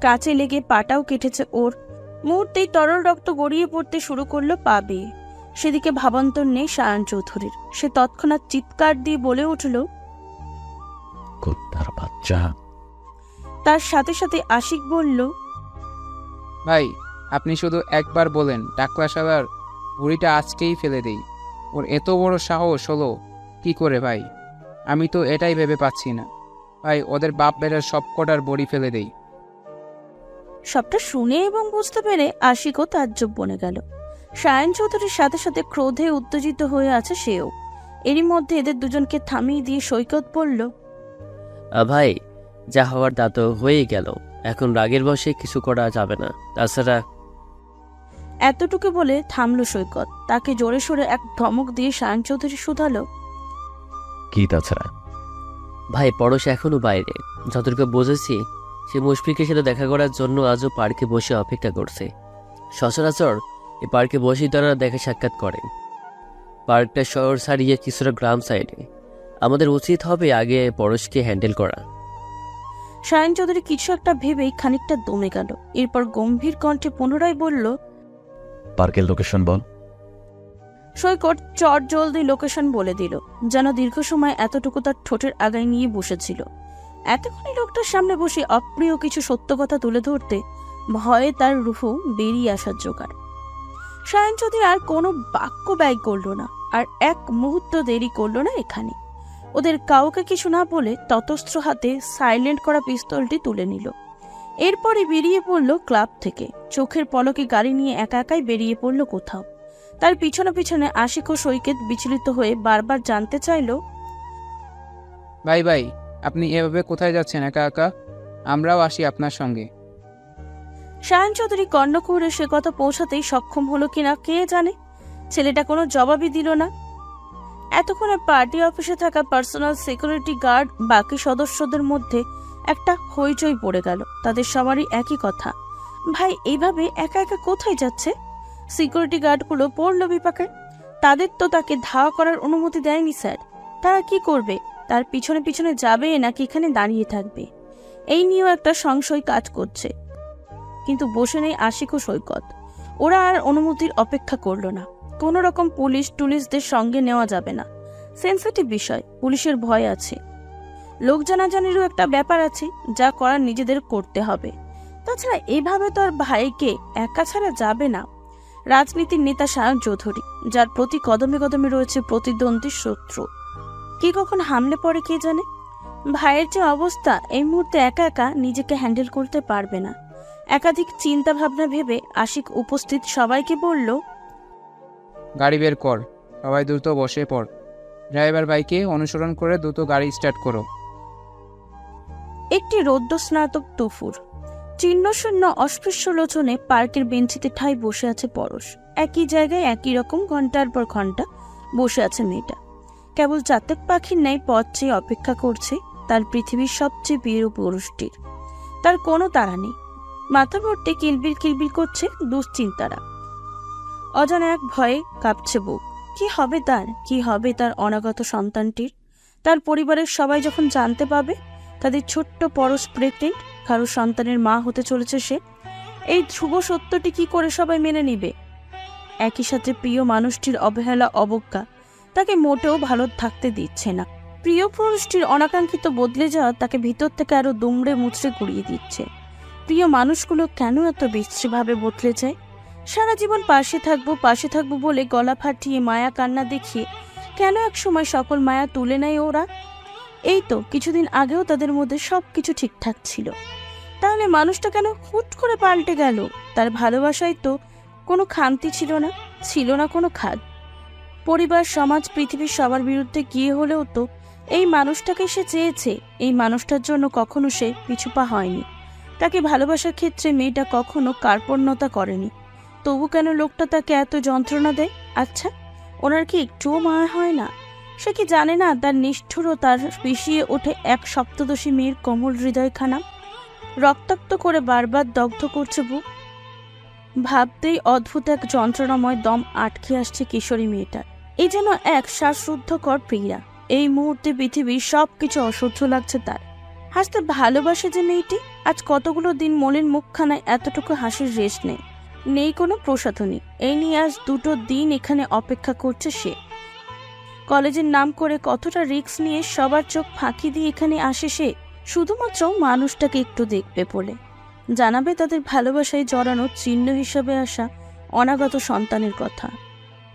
Speaker 2: কাচে লেগে পাটাও কেটেছে ওর। মুহূর্তেই তরল রক্ত গড়িয়ে পড়তে শুরু করলো পা বেয়ে। সেদিকে ভাবান্তর নেই সায়ন চৌধুরীর। সে তৎক্ষণাৎ চিৎকার দিয়ে বলে উঠল,
Speaker 6: কুত্তার বাচ্চা।
Speaker 2: তার সাথে সাথে আশিক বলল,
Speaker 10: ভাই আপনি শুধু একবার বলেন টাকলা শালার বুড়িটা আজকেই ফেলে দেই। ওর এত বড় সাহস হলো কি করে ভাই? আমি তো এটাই ভেবে পাচ্ছি না ভাই। ওদের বাপ বেটার সব কটার বড়ি ফেলে দেই।
Speaker 2: সবটা শুনে এবং বুঝতে পেরে আশিকও তাজ্জব বনে গেল। সায়ন চৌধুরীর সাথে সাথে ক্রোধে উত্তেজিত হয়ে আছে সেও। এরই মধ্যে এদের দুজনকে থামিয়ে দিয়ে সৈকত বলল,
Speaker 12: ভাই, যা হওয়ার তা তো হয়েই গেল, এখন রাগের বশে কিছু করা যাবে না। তাছাড়া
Speaker 2: এতটুকু বলে থামলো সৈকত। তাকে জোরে সোরে এক ধমক দিয়ে সায়ন চৌধুরী শুধালো,
Speaker 6: কি তাছাড়া?
Speaker 12: ভাই, পরশ এখনো বাইরে। যতটুকু বুঝেছি, সে মুশফিকের সাথে দেখা করার জন্য আজও পার্কে বসে অপেক্ষা করছে। সচরাচর এই পার্কে বসেই তারা দেখা সাক্ষাৎ করেন। পার্কটা শহর ছাড়িয়ে কিছুটা গ্রাম সাইডে। আমাদের উচিত হবে আগে পরশকে হ্যান্ডেল করা।
Speaker 2: সায়ন চৌধুরী কিছু একটা ভেবেই খানিকটা দমে গেল। এরপর গম্ভীর কণ্ঠে পুনরায় বলল,
Speaker 6: পার্কের লোকেশন বল।
Speaker 2: সৈকত চট জলদি লোকেশন বলে দিল, যেন দীর্ঘ সময় এতটুকু তার ঠোঁটের আগায় নিয়ে বসেছিল। এতক্ষণই লোকটার সামনে বসে অপ্রিয় কিছু সত্য কথা তুলে ধরতে ভয়ে তার রুহু বেরিয়ে আসার জোগাড়। সায়ন চৌধুরী আর কোনো বাক্য ব্যয় করল না, আর এক মুহূর্ত দেরি করল না এখানে। ওদের কাউকে কিছু না বলে ততস্ত্র হাতে সাইলেন্ট করা পিস্তলটি তুলে নিল। এরপরে বেরিয়ে পড়ল ক্লাব থেকে। চোখের পলকে গাড়ি নিয়ে একা একাই বেরিয়ে পড়ল কোথাও। তার পিছনে পিছনে আশিক ও সৈকত বিচলিত হয়ে বারবার জানতে চাইল,
Speaker 10: ভাই ভাই আপনি এভাবে কোথায় যাচ্ছেন একা একা? আমরাও আসি আপনার সঙ্গে।
Speaker 2: সায়ন চৌধুরী কর্ণকুহরে সে কথা পৌঁছাতেই সক্ষম হলো কিনা কে জানে। ছেলেটা কোনো জবাবই দিল না। এতক্ষণে পার্টি অফিসে থাকা পার্সোনাল সিকিউরিটি গার্ড বাকি সদস্যদের মধ্যে একটা হইচই পড়ে গেল। তাদের সবারই একই কথা, ভাই এইভাবে একা একা কোথায় যাচ্ছে? সিকিউরিটি গার্ডগুলো পড়ল বিপাকে। তাদের তো তাকে ধাওয়া করার অনুমতি দেয়নি স্যার। তারা কি করবে? তার পিছনে পিছনে যাবে নাকি এখানে দাঁড়িয়ে থাকবে? এই নিয়েও একটা সংশয় কাজ করছে। কিন্তু বসে নেই আশিক ও সৈকত। ওরা আর অনুমতির অপেক্ষা করলো না। কোনো রকম টুলিশদের সঙ্গে নেওয়া যাবে না। সেন্সিটিভ বিষয়, পুলিশের ভয় আছে। লোক জানাজানিরও একটা ব্যাপার আছে, যা করার নিজেদের করতে হবে। তাছাড়া এইভাবে তো আর ভাইকে একা ছাড়া যাবে না। রাজনীতির নেতা সায়ন চৌধুরী, যার প্রতি কদমে কদমে রয়েছে প্রতিদ্বন্দ্বী শত্রু, কি কখন হামলে পড়ে কে জানে। ভাইয়ের যে অবস্থা, এই মুহূর্তে একা একা নিজেকে হ্যান্ডেল করতে পারবে না। একাধিক চিন্তা ভাবনা ভেবে আশিক উপস্থিত সবাইকে বলল,
Speaker 10: গাড়ি বের কর, সবাই দ্রুত বসে পড়। ড্রাইভার বাইকে অনুসরণ করে দ্রুত গাড়ি স্টার্ট করো।
Speaker 2: একটি রৌদ্রস্নাতক দুপুর। চিহ্নশূন্য অস্পৃশ্য লোচনে পার্কের বেঞ্চিতে ঠাই বসে আছে পরশ। একই জায়গায় একই রকম ঘন্টার পর ঘন্টা বসে আছে মেয়েটা। কেবল চাতক পাখির ন্যায় পথ চেয়ে অপেক্ষা করছে তার পৃথিবীর সবচেয়ে প্রিয় পুরুষটির। তার কোনো তাড়া নেই। মাথা ভর্তি কিলবিল কিলবিল করছে দুশ্চিন্তারা। অজানা এক ভয়ে কাঁপছে বুক। কি হবে তার? কি হবে তার অনাগত সন্তানটির? তার পরিবারের সবাই যখন জানতে পাবে তাদের ছোট্ট পরশ প্রেগনেন্ট, কারো সন্তানের মা হতে চলেছে সে, এই ধ্রুব সত্যটি কি করে সবাই মেনে নিবে? একই সাথে প্রিয় মানুষটির অবহেলা অবজ্ঞা তাকে মোটেও ভালো থাকতে দিচ্ছে না। প্রিয় পুরুষটির অনাকাঙ্ক্ষিত বদলে যাওয়া তাকে ভিতর থেকে আরো দুমড়ে মুচড়ে গুড়িয়ে দিচ্ছে। প্রিয় মানুষগুলো কেন এত বিশ্রীভাবে বদলে যায়? সারা জীবন পাশে থাকবো বলে গলা ফাটিয়ে মায়া কান্না দেখিয়ে কেন এক সময় সকল মায়া তুলে নেয় ওরা? এই তো কিছুদিন আগেও তাদের মধ্যে সবকিছু ঠিকঠাক ছিল। তাহলে মানুষটা কেন হুট করে পাল্টে গেল? তার ভালোবাসায় তো কোনো খামতি ছিল না কোনো খাদ। পরিবার, সমাজ, পৃথিবীর সবার বিরুদ্ধে গিয়ে হলেও তো এই মানুষটাকে সে চেয়েছে। এই মানুষটার জন্য কখনো সে পিছুপা হয়নি। তাকে ভালোবাসার ক্ষেত্রে মেয়েটা কখনো কার্পণ্যতা করেনি। তবু কেন লোকটা তাকে এত যন্ত্রণা দেয়? আচ্ছা, ওনার কি একটুও মায়া হয় না? সে কি জানে না তার নিষ্ঠুরতার বিষিয়ে ওঠে এক সপ্তদশী মেয়ের কোমল হৃদয়খানা, রক্তাক্ত করে বারবার দগ্ধ করছে বুক। ভাবতেই অদ্ভুত এক যন্ত্রণাময় দম আটকে আসছে কিশোরী মেয়েটার। এই যেন এক শ্বাসরুদ্ধকর পীড়া। এই মুহূর্তে পৃথিবীর সবকিছু অসহ্য লাগছে তার। হাসতে ভালোবাসে যে মেয়েটি, আজ কতগুলো দিন মলিন মুখখানায় এতটুকু হাসির রেশ নেই, নেই কোনো প্রসাধনী। এই নিয়ে আজ 2 দিন এখানে অপেক্ষা করছে সে। কলেজের নাম করে কতটা রিস্ক নিয়ে সবার চোখ ফাঁকি দিয়ে এখানে আসে সে, শুধুমাত্র মানুষটাকে একটু দেখবে বলে, জানাবে তাদের ভালোবাসায় জড়ানোর চিহ্ন হিসাবে আসা অনাগত সন্তানের কথা।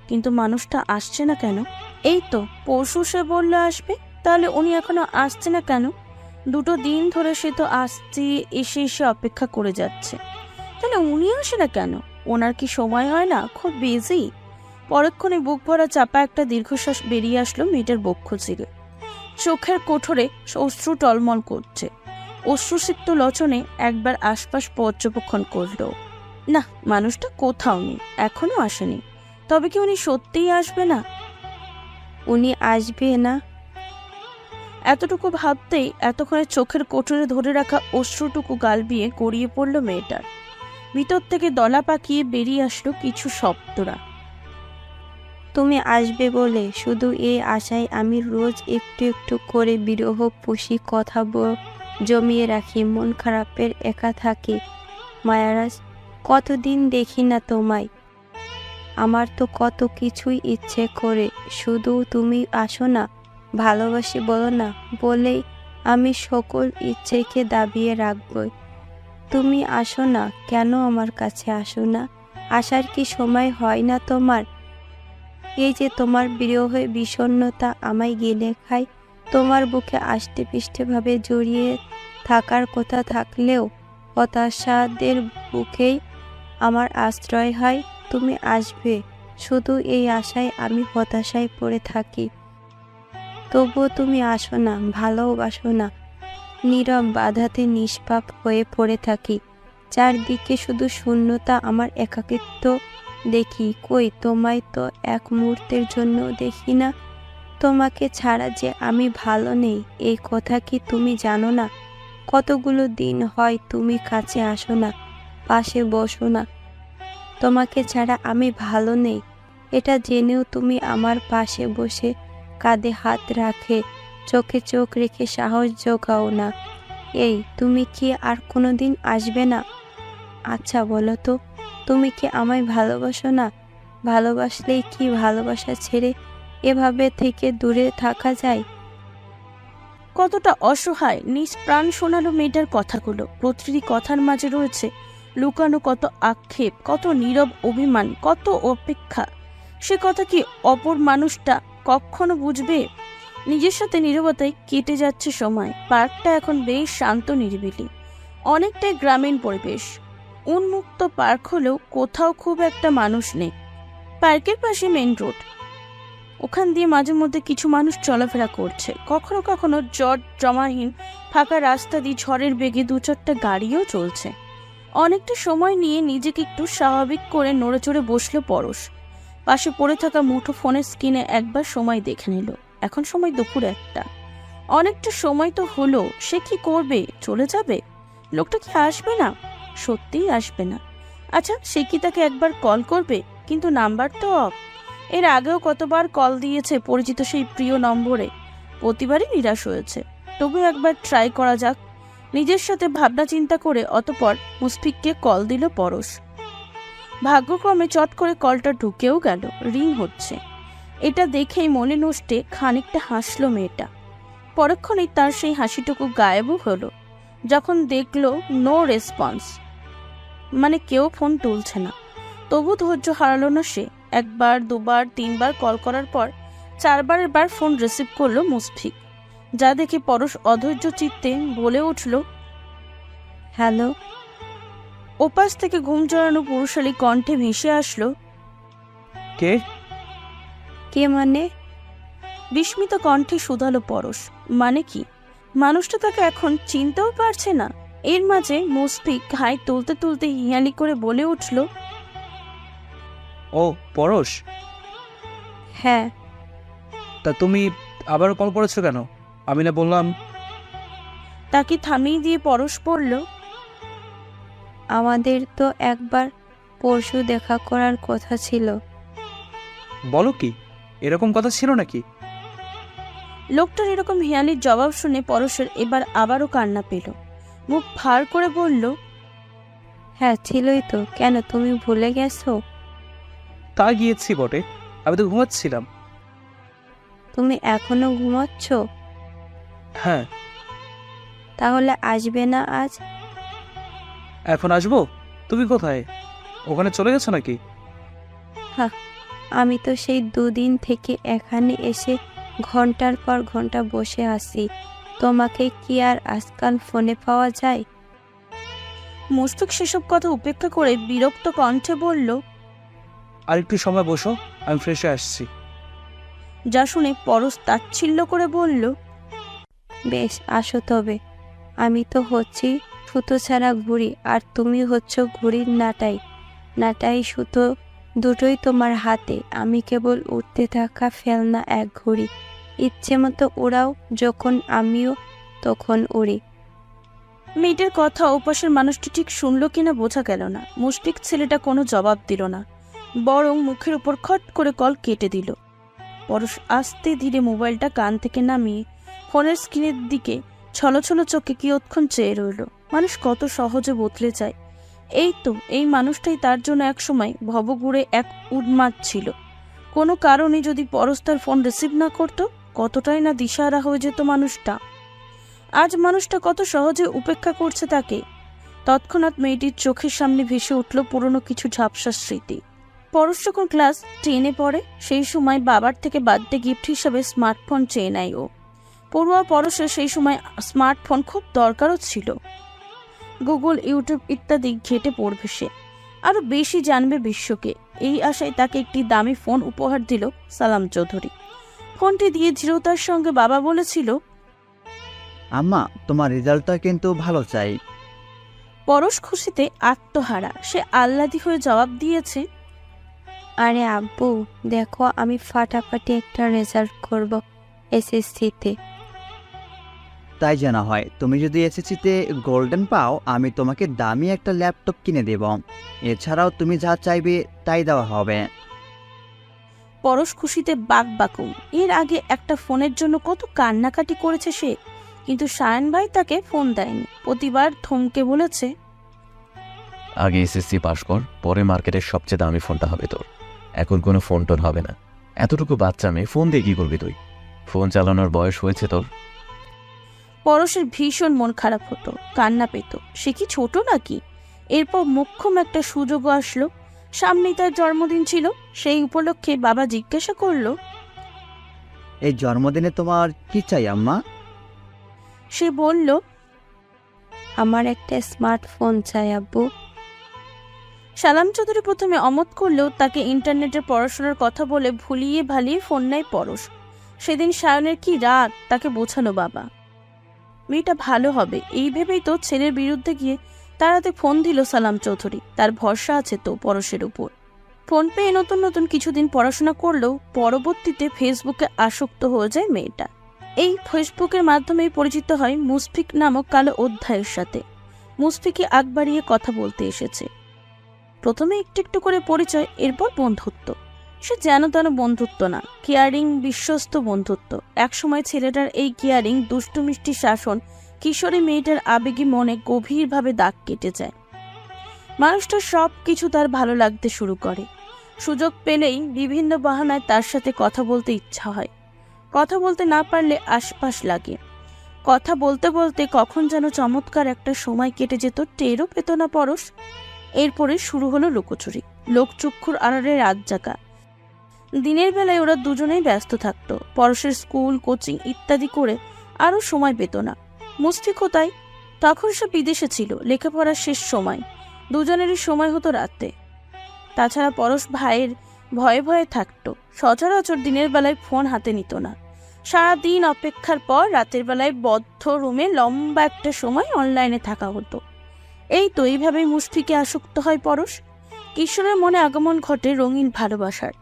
Speaker 2: কিন্তু মানুষটা আসছে না কেন? এই তো পরশু সে বললে আসবে, তাহলে উনি এখনো আসছে না কেন? 2 দিন ধরে সে তো আসছে, এসে অপেক্ষা করে যাচ্ছে, তাহলে উনি আসে না কেন? ওনার কি সময় হয় না? খুব বিজি। পরক্ষণে বুক ভরা চাপা একটা দীর্ঘশ্বাস বেরিয়ে আসলো মেয়েটার বক্ষ চিরে। চোখের কোঠরে অশ্রু টলমল করছে। অশ্রুসিক্ত লোচনে একবার আশপাশ পর্যবেক্ষণ করলো। না, মানুষটা কোথাও নেই, এখনো আসেনি। তবে কি উনি সত্যিই আসবে না?
Speaker 1: উনি আসবে না?
Speaker 2: এতটুকু ভাবতেই এতক্ষণে চোখের কোঠরে ধরে রাখা অশ্রুটুকু গাল বিয়ে গড়িয়ে পড়ল মেয়েটার। ভিতর থেকে দলা পাকিয়ে বেরিয়ে আসলো কিছু শব্দরা।
Speaker 1: তুমি আসবে বলে শুধু এই আশায় আমি রোজ একটু একটু করে বিরহ পুষি, কথা জমিয়ে রাখি, মন খারাপের একা থাকি। মায়ারাজ, কতদিন দেখি না তোমায়। আমার তো কত কিছুই ইচ্ছে করে, শুধু তুমি আসো না, ভালোবাসি বলো না, বলেই আমি সকল ইচ্ছেকে দাবিয়ে রাখবই। তুমি আসো না কেন? আমার কাছে আসো না? আসার কি সময় হয় না তোমার? এই যে তোমার বিরহে বিষণ্ণতা আমায় গিলে খায়, তোমার বুকে আষ্টে পৃষ্ঠভাবে জড়িয়ে থাকার কথা থাকলেও হতাশাদের বুকেই আমার আশ্রয় হয়। তুমি আসবে, শুধু এই আশায় আমি হতাশায় পড়ে থাকি। তবুও তুমি আসো না, ভালোবাসো না। নীরব বাধাতে নিষ্পাপ হয়ে পড়ে থাকি। চারদিকে শুধু শূন্যতা, আমার একাকিত্ব দেখি। কই, তোমায় তো এক মুহূর্তের জন্য দেখি না। তোমাকে ছাড়া যে আমি ভালো নেই, এই কথা কি তুমি জানো না? কতগুলো দিন হয় তুমি কাছে আসো না, পাশে বসো না। তোমাকে ছাড়া আমি ভালো নেই, এটা জেনেও তুমি আমার পাশে বসে কাঁধে হাত রাখে, চোখে চোখ রেখে সাহস জোগাও না। এই, তুমি কি আর কোনোদিন আসবে না? আচ্ছা বলো তো, তুমি কি আমায় ভালোবাসো না? ভালোবাসলেই কি ভালোবাসা ছেড়ে এভাবে থেকে দূরে থাকা যায়?
Speaker 2: কতটা অসহায় নিষ্প্রাণ শোনালো মেয়েটার কথাগুলো। প্রতিটি কথার মাঝে রয়েছে লুকানো কত আক্ষেপ, কত নীরব অভিমান, কত অপেক্ষা। সে কথা কি অপর মানুষটা কখনো বুঝবে? নিজের সাথে নীরবতায় কেটে যাচ্ছে সময়। পার্কটা এখন বেশ শান্ত নিরিবিলি, অনেকটাই গ্রামীণ পরিবেশ। উন্মুক্ত পার্ক হলেও কোথাও খুব একটা মানুষ নেই। পার্কের পাশে মেইন রোড, ওখান দিয়ে মাঝে মধ্যে কিছু মানুষ চলাফেরা করছে। কখনো কখনো জট জমাহীন ফাঁকা রাস্তা দিয়ে ঝড়ের বেগে 2-4টা গাড়িও চলছে। অনেকটা সময় নিয়ে নিজেকে একটু স্বাভাবিক করে নড়ে চড়ে বসলো পরশ। পাশে পড়ে থাকা মুঠো ফোনের স্ক্রিনে একবার সময় দেখে নিল। এখন সময় দুপুর 1টা। অনেকটা সময় তো হলো। সে কি করবে? চলে যাবে? লোকটা কি আসবে না? সত্যিই আসবে না। আচ্ছা, সে কি তাকে একবার কল করবে? কিন্তু নাম্বার তো অফ। এর আগেও কতবার কল দিয়েছে পরিচিত সেই প্রিয় নম্বরে, প্রতিবারই নিরাশ হয়েছে। তবু একবার ট্রাই করা যাক। নিজের সাথে ভাবনা চিন্তা করে অতঃপর মুশফিককে কল দিল পরশ। ভাগ্যক্রমে চট করে কলটা ঢুকেও গেল, রিং হচ্ছে। এটা দেখেই মনে নষ্টে খানিকটা হাসলো মেয়েটা। পরক্ষণেই তার সেই হাসিটুকু গায়েবও হলো যখন দেখলো নো রেসপন্স, মানে কেউ ফোন তুলছে না। তবু ধৈর্য হারালো না সে। 1বার 2বার 3বার কল করার পর 4বারের বার ফোন রিসিভ করলো মুশফিক। যা দেখে পরশ অধৈর্য চিত্তে বলে উঠল,
Speaker 1: হ্যালো।
Speaker 2: ওপাশ থেকে ঘুম জড়ানো পুরুষালী কণ্ঠে ভেসে আসলো,
Speaker 3: কে?
Speaker 1: কে মানে?
Speaker 2: বিস্মিত কণ্ঠে শুধালো পরশ। মানে কি? মানুষটা তাকে এখন চিনতেও পারছে না। এর মাঝে মুশফিক ঘাই তুলতে তুলতে হিয়ালি করে বলে উঠল,
Speaker 13: ও পরশ,
Speaker 1: হ্যাঁ।
Speaker 13: তা তুমি আবার কল করেছো কেন? আমি না বললাম।
Speaker 2: তাকে থামিয়ে দিয়ে পরশ পড়ল,
Speaker 1: আমাদের তো একবার পরশু দেখা করার কথা ছিল।
Speaker 13: বলো কি, এরকম কথা ছিল নাকি?
Speaker 2: লোকটার এরকম হিয়ালির জবাব শুনে পরশের এবার আবারও কান্না পেল। মুখ ভার করে বলল,
Speaker 1: হ্যাঁ ছিলই তো। কেন, তুমি ভুলে গেছো?
Speaker 13: তা গিয়েছি বটে, আমি তো ঘুমাচ্ছিলাম।
Speaker 1: তুমি এখনো ঘুমাচ্ছ?
Speaker 13: হ্যাঁ।
Speaker 1: তাহলে আসবে না আজ?
Speaker 13: এখন আসবো? তুমি কোথায়? ওখানে চলে গেছো নাকি?
Speaker 1: হ্যাঁ, আমি তো সেই দুদিন থেকে এখানে এসে ঘন্টার পর ঘন্টা বসে আছি। তোমাকে কি আর আজকাল ফোনে পাওয়া যায়?
Speaker 2: মুশফিক সেসব কথা উপেক্ষা করে বিরক্ত কণ্ঠে বলল,
Speaker 13: আর একটু সময় বসো, আমি ফ্রেশ হয়ে আসছি।
Speaker 2: যা শুনে পরশ তাচ্ছিল্য করে বলল,
Speaker 1: বেশ, আসো তবে। আমি তো হচ্ছি সুতো ছাড়া ঘুড়ি, আর তুমি হচ্ছ ঘুড়ির নাটাই। নাটাই সুতো দুটোই তোমার হাতে। আমি কেবল উঠতে থাকা ফেলনা এক ঘুড়ি। ইচ্ছে মতো উড়াও যখন, আমিও তখন উড়ি।
Speaker 2: মেয়েটার কথা ওপাশের মানুষটি ঠিক শুনল কিনা বোঝা গেল না। মুশফিক ছেলেটা কোনো জবাব দিল না, বরং মুখের উপর খট করে কল কেটে দিল। পরশ আস্তে ধীরে মোবাইলটা কান থেকে নামিয়ে ফোনের স্ক্রিনের দিকে ছলছল চোখে কিয়ৎক্ষণ চেয়ে রইল। মানুষ কত সহজে বদলে যায়। এই তো এই মানুষটাই তার জন্য একসময় ভবঘুরে এক উন্মাদ ছিল। কোনো কারণে যদি পরশ তার ফোন রিসিভ না করত, কতটাই না দিশাহারা হয়ে যেত মানুষটা। আজ মানুষটা কত সহজে উপেক্ষা করছে তাকে। তৎক্ষণাৎ মেয়েটির চোখের সামনে ভেসে উঠল পুরনো কিছু ঝাপসা স্মৃতি। পরশ যখন ক্লাস 10-এ পড়ে, সেই সময় বাবার থেকে বার্থডে গিফট হিসেবে স্মার্টফোন চেয়ে নেয় ও। পড়ুয়া পরশের সেই সময় স্মার্টফোন খুব দরকারও ছিল। গুগল, ইউটিউব ইত্যাদি ঘেটে পড়বে সে, আরো বেশি জানবে বিশ্বকে। এই আশায় তাকে একটি দামি ফোন উপহার দিল সালাম চৌধুরী। ফোনটি দিয়ে দৃঢ়তার সঙ্গে বাবা বলেছিল,
Speaker 3: আম্মা, তোমার রেজাল্টটা কিন্তু ভালো চাই।
Speaker 2: পরশ খুশিতে আত্মহারা। সে আহ্লাদি হয়ে জবাব দিয়েছে,
Speaker 1: আরে আব্বু, দেখো আমি ফাটাফাটি একটা রেজাল্ট করব এসএসসিতে।
Speaker 3: তাই জানা হয়, তুমি যদি এসএসসিতে গোল্ডেন পাও, আমি তোমাকে দামি একটা ল্যাপটপ কিনে দেব। এছাড়াও তুমি যা চাইবে তাই দেওয়া হবে।
Speaker 2: পরশ খুশিতে বাকবাকুম। এর আগে একটা ফোনের জন্য কত কান্নাকাটি করেছে সে, কিন্তু সায়ন ভাই তাকে ফোন দেয়নি। প্রতিবার থমকে বলেছে,
Speaker 6: আগে এসএসসি পাস কর, পরে মার্কেটের সবচেয়ে দামি ফোনটা হবে তোর। এখন কোনো ফোন টোন হবে না। এতটুকু বাচ্চা মেয়ে ফোন দিয়ে কি করবি তুই? ফোন চালানোর বয়স হয়েছে তোর।
Speaker 2: পরশের ভীষণ মন খারাপ হতো, কান্না পেত। সে কি ছোট নাকি? এরপর মোক্ষম একটা সুযোগও আসলো। সামনেই তার জন্মদিন ছিল। সেই উপলক্ষে বাবা জিজ্ঞাসা করলো,
Speaker 3: এই জন্মদিনে তোমার কি চাই আম্মা?
Speaker 2: সে বলল,
Speaker 1: আমার একটা স্মার্টফোন চাই আব্বু।
Speaker 2: সালাম চৌধুরী প্রথমে অমত করলেও তাকে ইন্টারনেটের পড়াশোনার কথা বলে ভুলিয়ে ভালিয়ে ফোন নেয় পরশ। সেদিন সায়নের কি রাগ, তাকে বোঝালো বাবা। মেয়েটা ভালো হবে এই ভেবেই তো ছেলের বিরুদ্ধে গিয়ে তার হাতে ফোন দিল সালাম চৌধুরী। তার ভরসা আছে তো পরশের উপর। ফোন পেয়ে নতুন নতুন কিছুদিন পড়াশোনা করলেও পরবর্তীতে ফেসবুকে আসক্ত হয়ে যায় মেয়েটা। এই ফেসবুকের মাধ্যমেই পরিচিত হয় মুশফিক নামক কালো অধ্যায়ের সাথে। মুশফিকই আগ বাড়িয়ে কথা বলতে এসেছে। প্রথমে একটু একটু করে পরিচয়, এরপর বন্ধুত্ব। সে যেন তেন বন্ধুত্ব না, কেয়ারিং, বিশ্বস্ত বন্ধুত্ব। একসময় ছেলেটার এই কেয়ারিং, দুষ্টু মিষ্টি শাসন কিশোরী মেয়েটার আবেগী মনে গভীরভাবে দাগ কেটে যায়। মানুষটার সব কিছু তার ভালো লাগতে শুরু করে। সুযোগ পেলেই বিভিন্ন বাহানায় তার সাথে কথা বলতে ইচ্ছা হয়। কথা বলতে না পারলে আশপাশ লাগে। কথা বলতে বলতে কখন যেন চমৎকার একটা সময় কেটে যেত, টেরও পেত না পরশ। এরপরে শুরু হলো লুকোচুরি, লোকচক্ষুর আড়ালে রাত জাগা। দিনের বেলায় ওরা দুজনেই ব্যস্ত থাকতো। পরশের স্কুল, কোচিং ইত্যাদি করে আরও সময় পেত না। মুশফিকও তাই। তখন সে বিদেশে ছিল, লেখাপড়ার শেষ সময়। দুজনেরই সময় হতো রাতে। তাছাড়া পরশ ভাইয়ের ভয়ে ভয়ে থাকতো। সচরাচর দিনের বেলায় ফোন হাতে নিত না। সারাদিন অপেক্ষার পর রাতের বেলায় বদ্ধ রুমে লম্বা একটা সময় অনলাইনে থাকা হতো। এই তো এইভাবেই মুশফিকে আসক্ত হয় পরশ। কিশোরের মনে আগমন ঘটে রঙিন ভালোবাসার।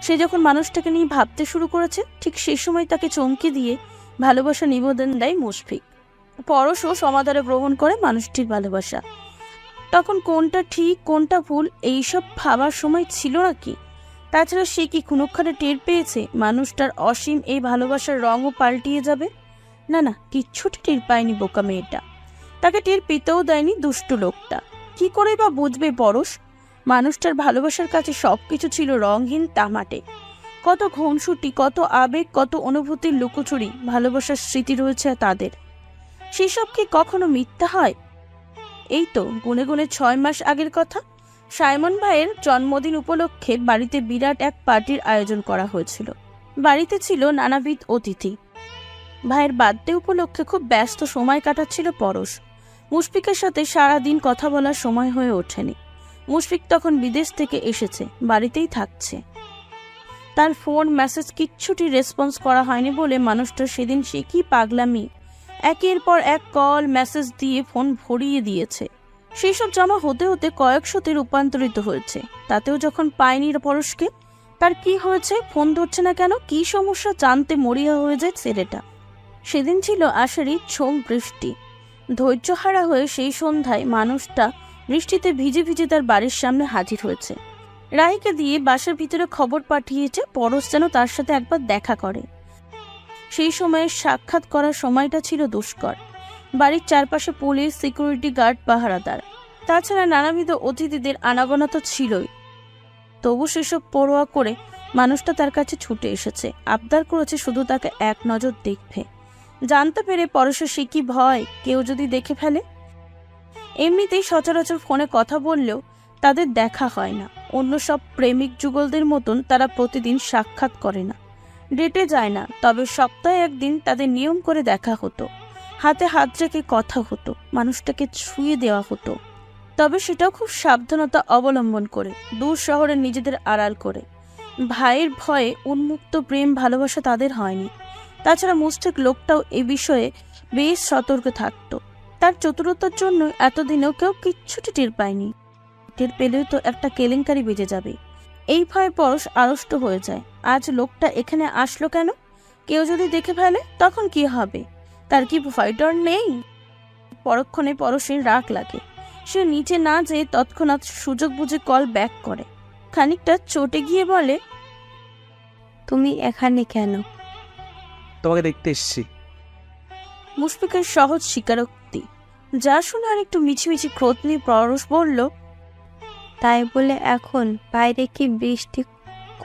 Speaker 2: সে যখন মানুষটাকে নিয়ে ভাবতে শুরু করেছে, ঠিক সেই সময় তাকে চমকে দিয়ে ভালোবাসা নিবেদন দেয় মুশফিক। পরশও সমাদরে গ্রহণ করে মানুষটির ভালোবাসা। তখন কোনটা ঠিক কোনটা ভুল এইসব ভাবার সময় ছিল নাকি? তাছাড়া সে কি ক্ষণক্ষণে টের পেয়েছে মানুষটার অসীম এই ভালোবাসার রঙও পাল্টিয়ে যাবে? না না, কিচ্ছুটি টের পায়নি বোকা মেয়েটা। তাকে টের পেতেও দেয়নি দুষ্টু লোকটা। কি করে বা বুঝবে পরশ? মানুষটার ভালোবাসার কাছে সবকিছু ছিল রঙহীন তামাটে। কত ঘনসুটি, কত আবেগ, কত অনুভূতির লুকোচুরি ভালোবাসার স্মৃতি রয়েছে তাদের। সেসব কি কখনো মিথ্যা হয়? এই তো গুনে গুনে 6 মাস আগের কথা। সাইমন ভাইয়ের জন্মদিন উপলক্ষে বাড়িতে বিরাট এক পার্টির আয়োজন করা হয়েছিল। বাড়িতে ছিল নানাবিধ অতিথি। ভাইয়ের বার্থডে উপলক্ষে খুব ব্যস্ত সময় কাটাচ্ছিল পরশ। মুশফিকের সাথে সারাদিন কথা বলার সময় হয়ে ওঠেনি। মুশফিক তখন বিদেশ থেকে এসেছে, বাড়িতেই থাকছে। তার ফোন মেসেজ কিচ্ছুটি রেসপন্স করা হয়নি বলে মানুষটা সেদিন সে কি পাগলামি, একের পর এক কল মেসেজ দিয়ে ফোন ভরিয়ে দিয়েছে। সেই সব জমা হতে হতে কয়েকশোতে রূপান্তরিত হয়েছে। তাতেও যখন পায়নি পরশকে, তার কি হয়েছে, ফোন ধরছে না কেন, কি সমস্যা জানতে মরিয়া হয়ে যায় ছেলেটা। সেদিন ছিল আষাঢ়ি ঝোম বৃষ্টি। ধৈর্যহারা হয়ে সেই সন্ধ্যায় মানুষটা বৃষ্টিতে ভিজে ভিজে তার বাড়ির সামনে হাজির হয়েছে। রাহিকে দিয়ে বাসার ভিতরে খবর পাঠিয়েছে পরশ যেন তার সাথে একবার দেখা করে। সেই সময়ে সাক্ষাৎ করার সময়টা ছিল দুষ্কর। বাড়ির চারপাশে পুলিশ, সিকিউরিটি গার্ড, পাহারাদার, তাছাড়া নানাবিধ অতিথিদের আনাগোনা তো ছিলই। তবু সেসব পরোয়া করে মানুষটা তার কাছে ছুটে এসেছে, আবদার করেছে শুধু তাকে এক নজর দেখবে। জানতে পেরে পরশের সে কি ভয়, কেউ যদি দেখে ফেলে। এমনিতেই সচরাচর ফোনে কথা বললেও তাদের দেখা হয় না। অন্য সব প্রেমিক যুগলদের মতন তারা প্রতিদিন সাক্ষাৎ করে না, ডেটে যায় না। তবে সপ্তাহে একদিন তাদের নিয়ম করে দেখা হতো, হাতে হাত রেখে কথা হতো, মানুষটাকে ছুঁয়ে দেওয়া হতো। তবে সেটাও খুব সাবধানতা অবলম্বন করে, দূর শহরে নিজেদের আড়াল করে। ভাইয়ের ভয়ে উন্মুক্ত প্রেম ভালোবাসা তাদের হয়নি। তাছাড়া মুশফিক লোকটাও এ বিষয়ে বেশ সতর্ক থাকতো। তার চতুরতার জন্য এতদিনেও কেউ কিচ্ছুটি টের পায়নি। টের পেলেও তো একটা কেলেঙ্কারি বেজে যাবে, এই ভয়ে পরশ আড়ষ্ট হয়ে যায়। আজ লোকটা এখানে আসলো কেন? কেউ যদি দেখে ফেলে তখন কি হবে? তার কি ভয় ডর নেই? পরক্ষণে পরশের রাগ লাগে। সে নিচে না যেয়ে তৎক্ষণাৎ সুযোগ বুঝে কল ব্যাক করে। খানিকটা চটে গিয়ে বলে,
Speaker 1: তুমি এখানে কেন?
Speaker 13: তোমাকে দেখতে এসেছি।
Speaker 2: মুশফিকের সহজ স্বীকারোক্তি যা শুনে আর একটু মিছিমিছি ক্রোধ নিয়ে পরশ বলল,
Speaker 1: তাই বলে এখন বাইরে কি বৃষ্টি,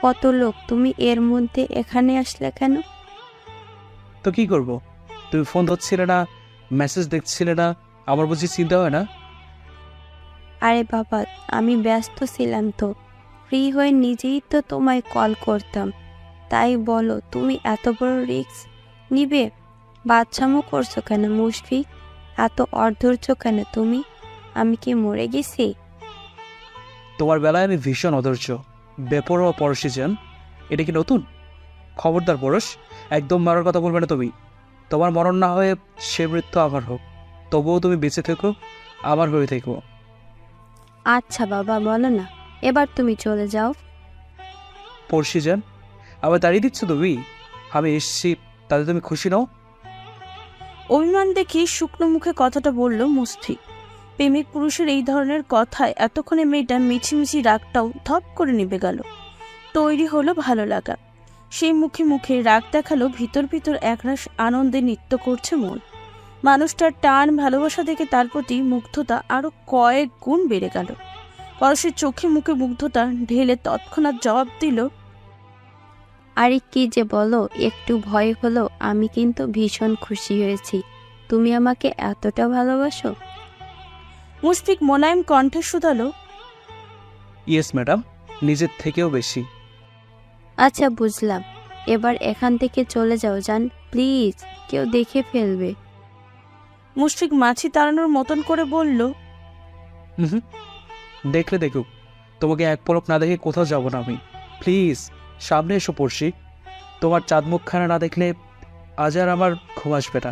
Speaker 1: কত লোক, তুমি এর মধ্যে এখানে আসলে কেন?
Speaker 13: তো কি করব? তুমি ফোন ধরছিলে না, মেসেজ দেখছিলে না, আমার বুঝি চিন্তা হয় না?
Speaker 1: আরে বাবা, আমি ব্যস্ত ছিলাম তো, ফ্রি হয়ে নিজেই তো তোমায় কল করতাম। তাই বলো, তুমি এত বড় রিস্ক নিবে? বাচ্চামো করছো কেন মুশফিক? এত অধৈর্য কেন তুমি? আমি কি মরে গেছি?
Speaker 13: তোমার বেলায় আমি ভীষণ অধৈর্য, বেপরোয়া পরশি যান। এটা কি নতুন? খবরদার পরশ, একদম মারার কথা বলবে না তুমি। তোমার মরণ না হয়ে সে মৃত্যু আমার হোক, তবুও তুমি বেঁচে থেকো, আমার হয়ে থেকো।
Speaker 1: আচ্ছা বাবা, বলো না, এবার তুমি চলে যাও।
Speaker 13: পরশি যান, আবার দাঁড়িয়ে দিচ্ছ তুমি? আমি এসছি, তাতে তুমি খুশি নও?
Speaker 2: অভিমান দেখে শুকনো মুখে কথাটা বলল মুশফিক। প্রেমিক পুরুষের এই ধরনের কথায় এতক্ষণে মেয়েটা মিছিমিছি রাগটাও ধপ করে নিভে গেল। তৈরি হলো ভালো লাগা। সেই মুখে মুখে রাগ দেখালো, ভিতর ভিতর একরাশ আনন্দে নৃত্য করছে মন। মানুষটার টান ভালোবাসা দেখে তার প্রতি মুগ্ধতা আরো কয়েক গুণ বেড়ে গেল। পরশের চোখে মুখে মুগ্ধতা ঢেলে তৎক্ষণাৎ জবাব দিল,
Speaker 1: আরে কি যে বলো, একটু ভয় হলো। আমি কিন্তু ভীষণ খুশি হয়েছি, তুমি আমাকে এতটা ভালোবাসো।
Speaker 2: মুশফিক মোলায়েম কণ্ঠে শুধালো,
Speaker 13: ইয়েস ম্যাডাম, নিজের থেকেও বেশি।
Speaker 1: আচ্ছা বুঝলাম, এবার এখান থেকে চলে যাও জান, প্লিজ, কেউ দেখে ফেলবে।
Speaker 2: মুশফিক মাছি তাড়ানোর মতন করে বলল,
Speaker 13: দেখলে দেখুক, তোমাকে এক পলক না দেখে কোথাও যাব না আমি। প্লিজ সামনে এসো পড়শি। তোমার চাঁদ মুখখানা না দেখলে আজ আর আমার ঘুম আসবে না।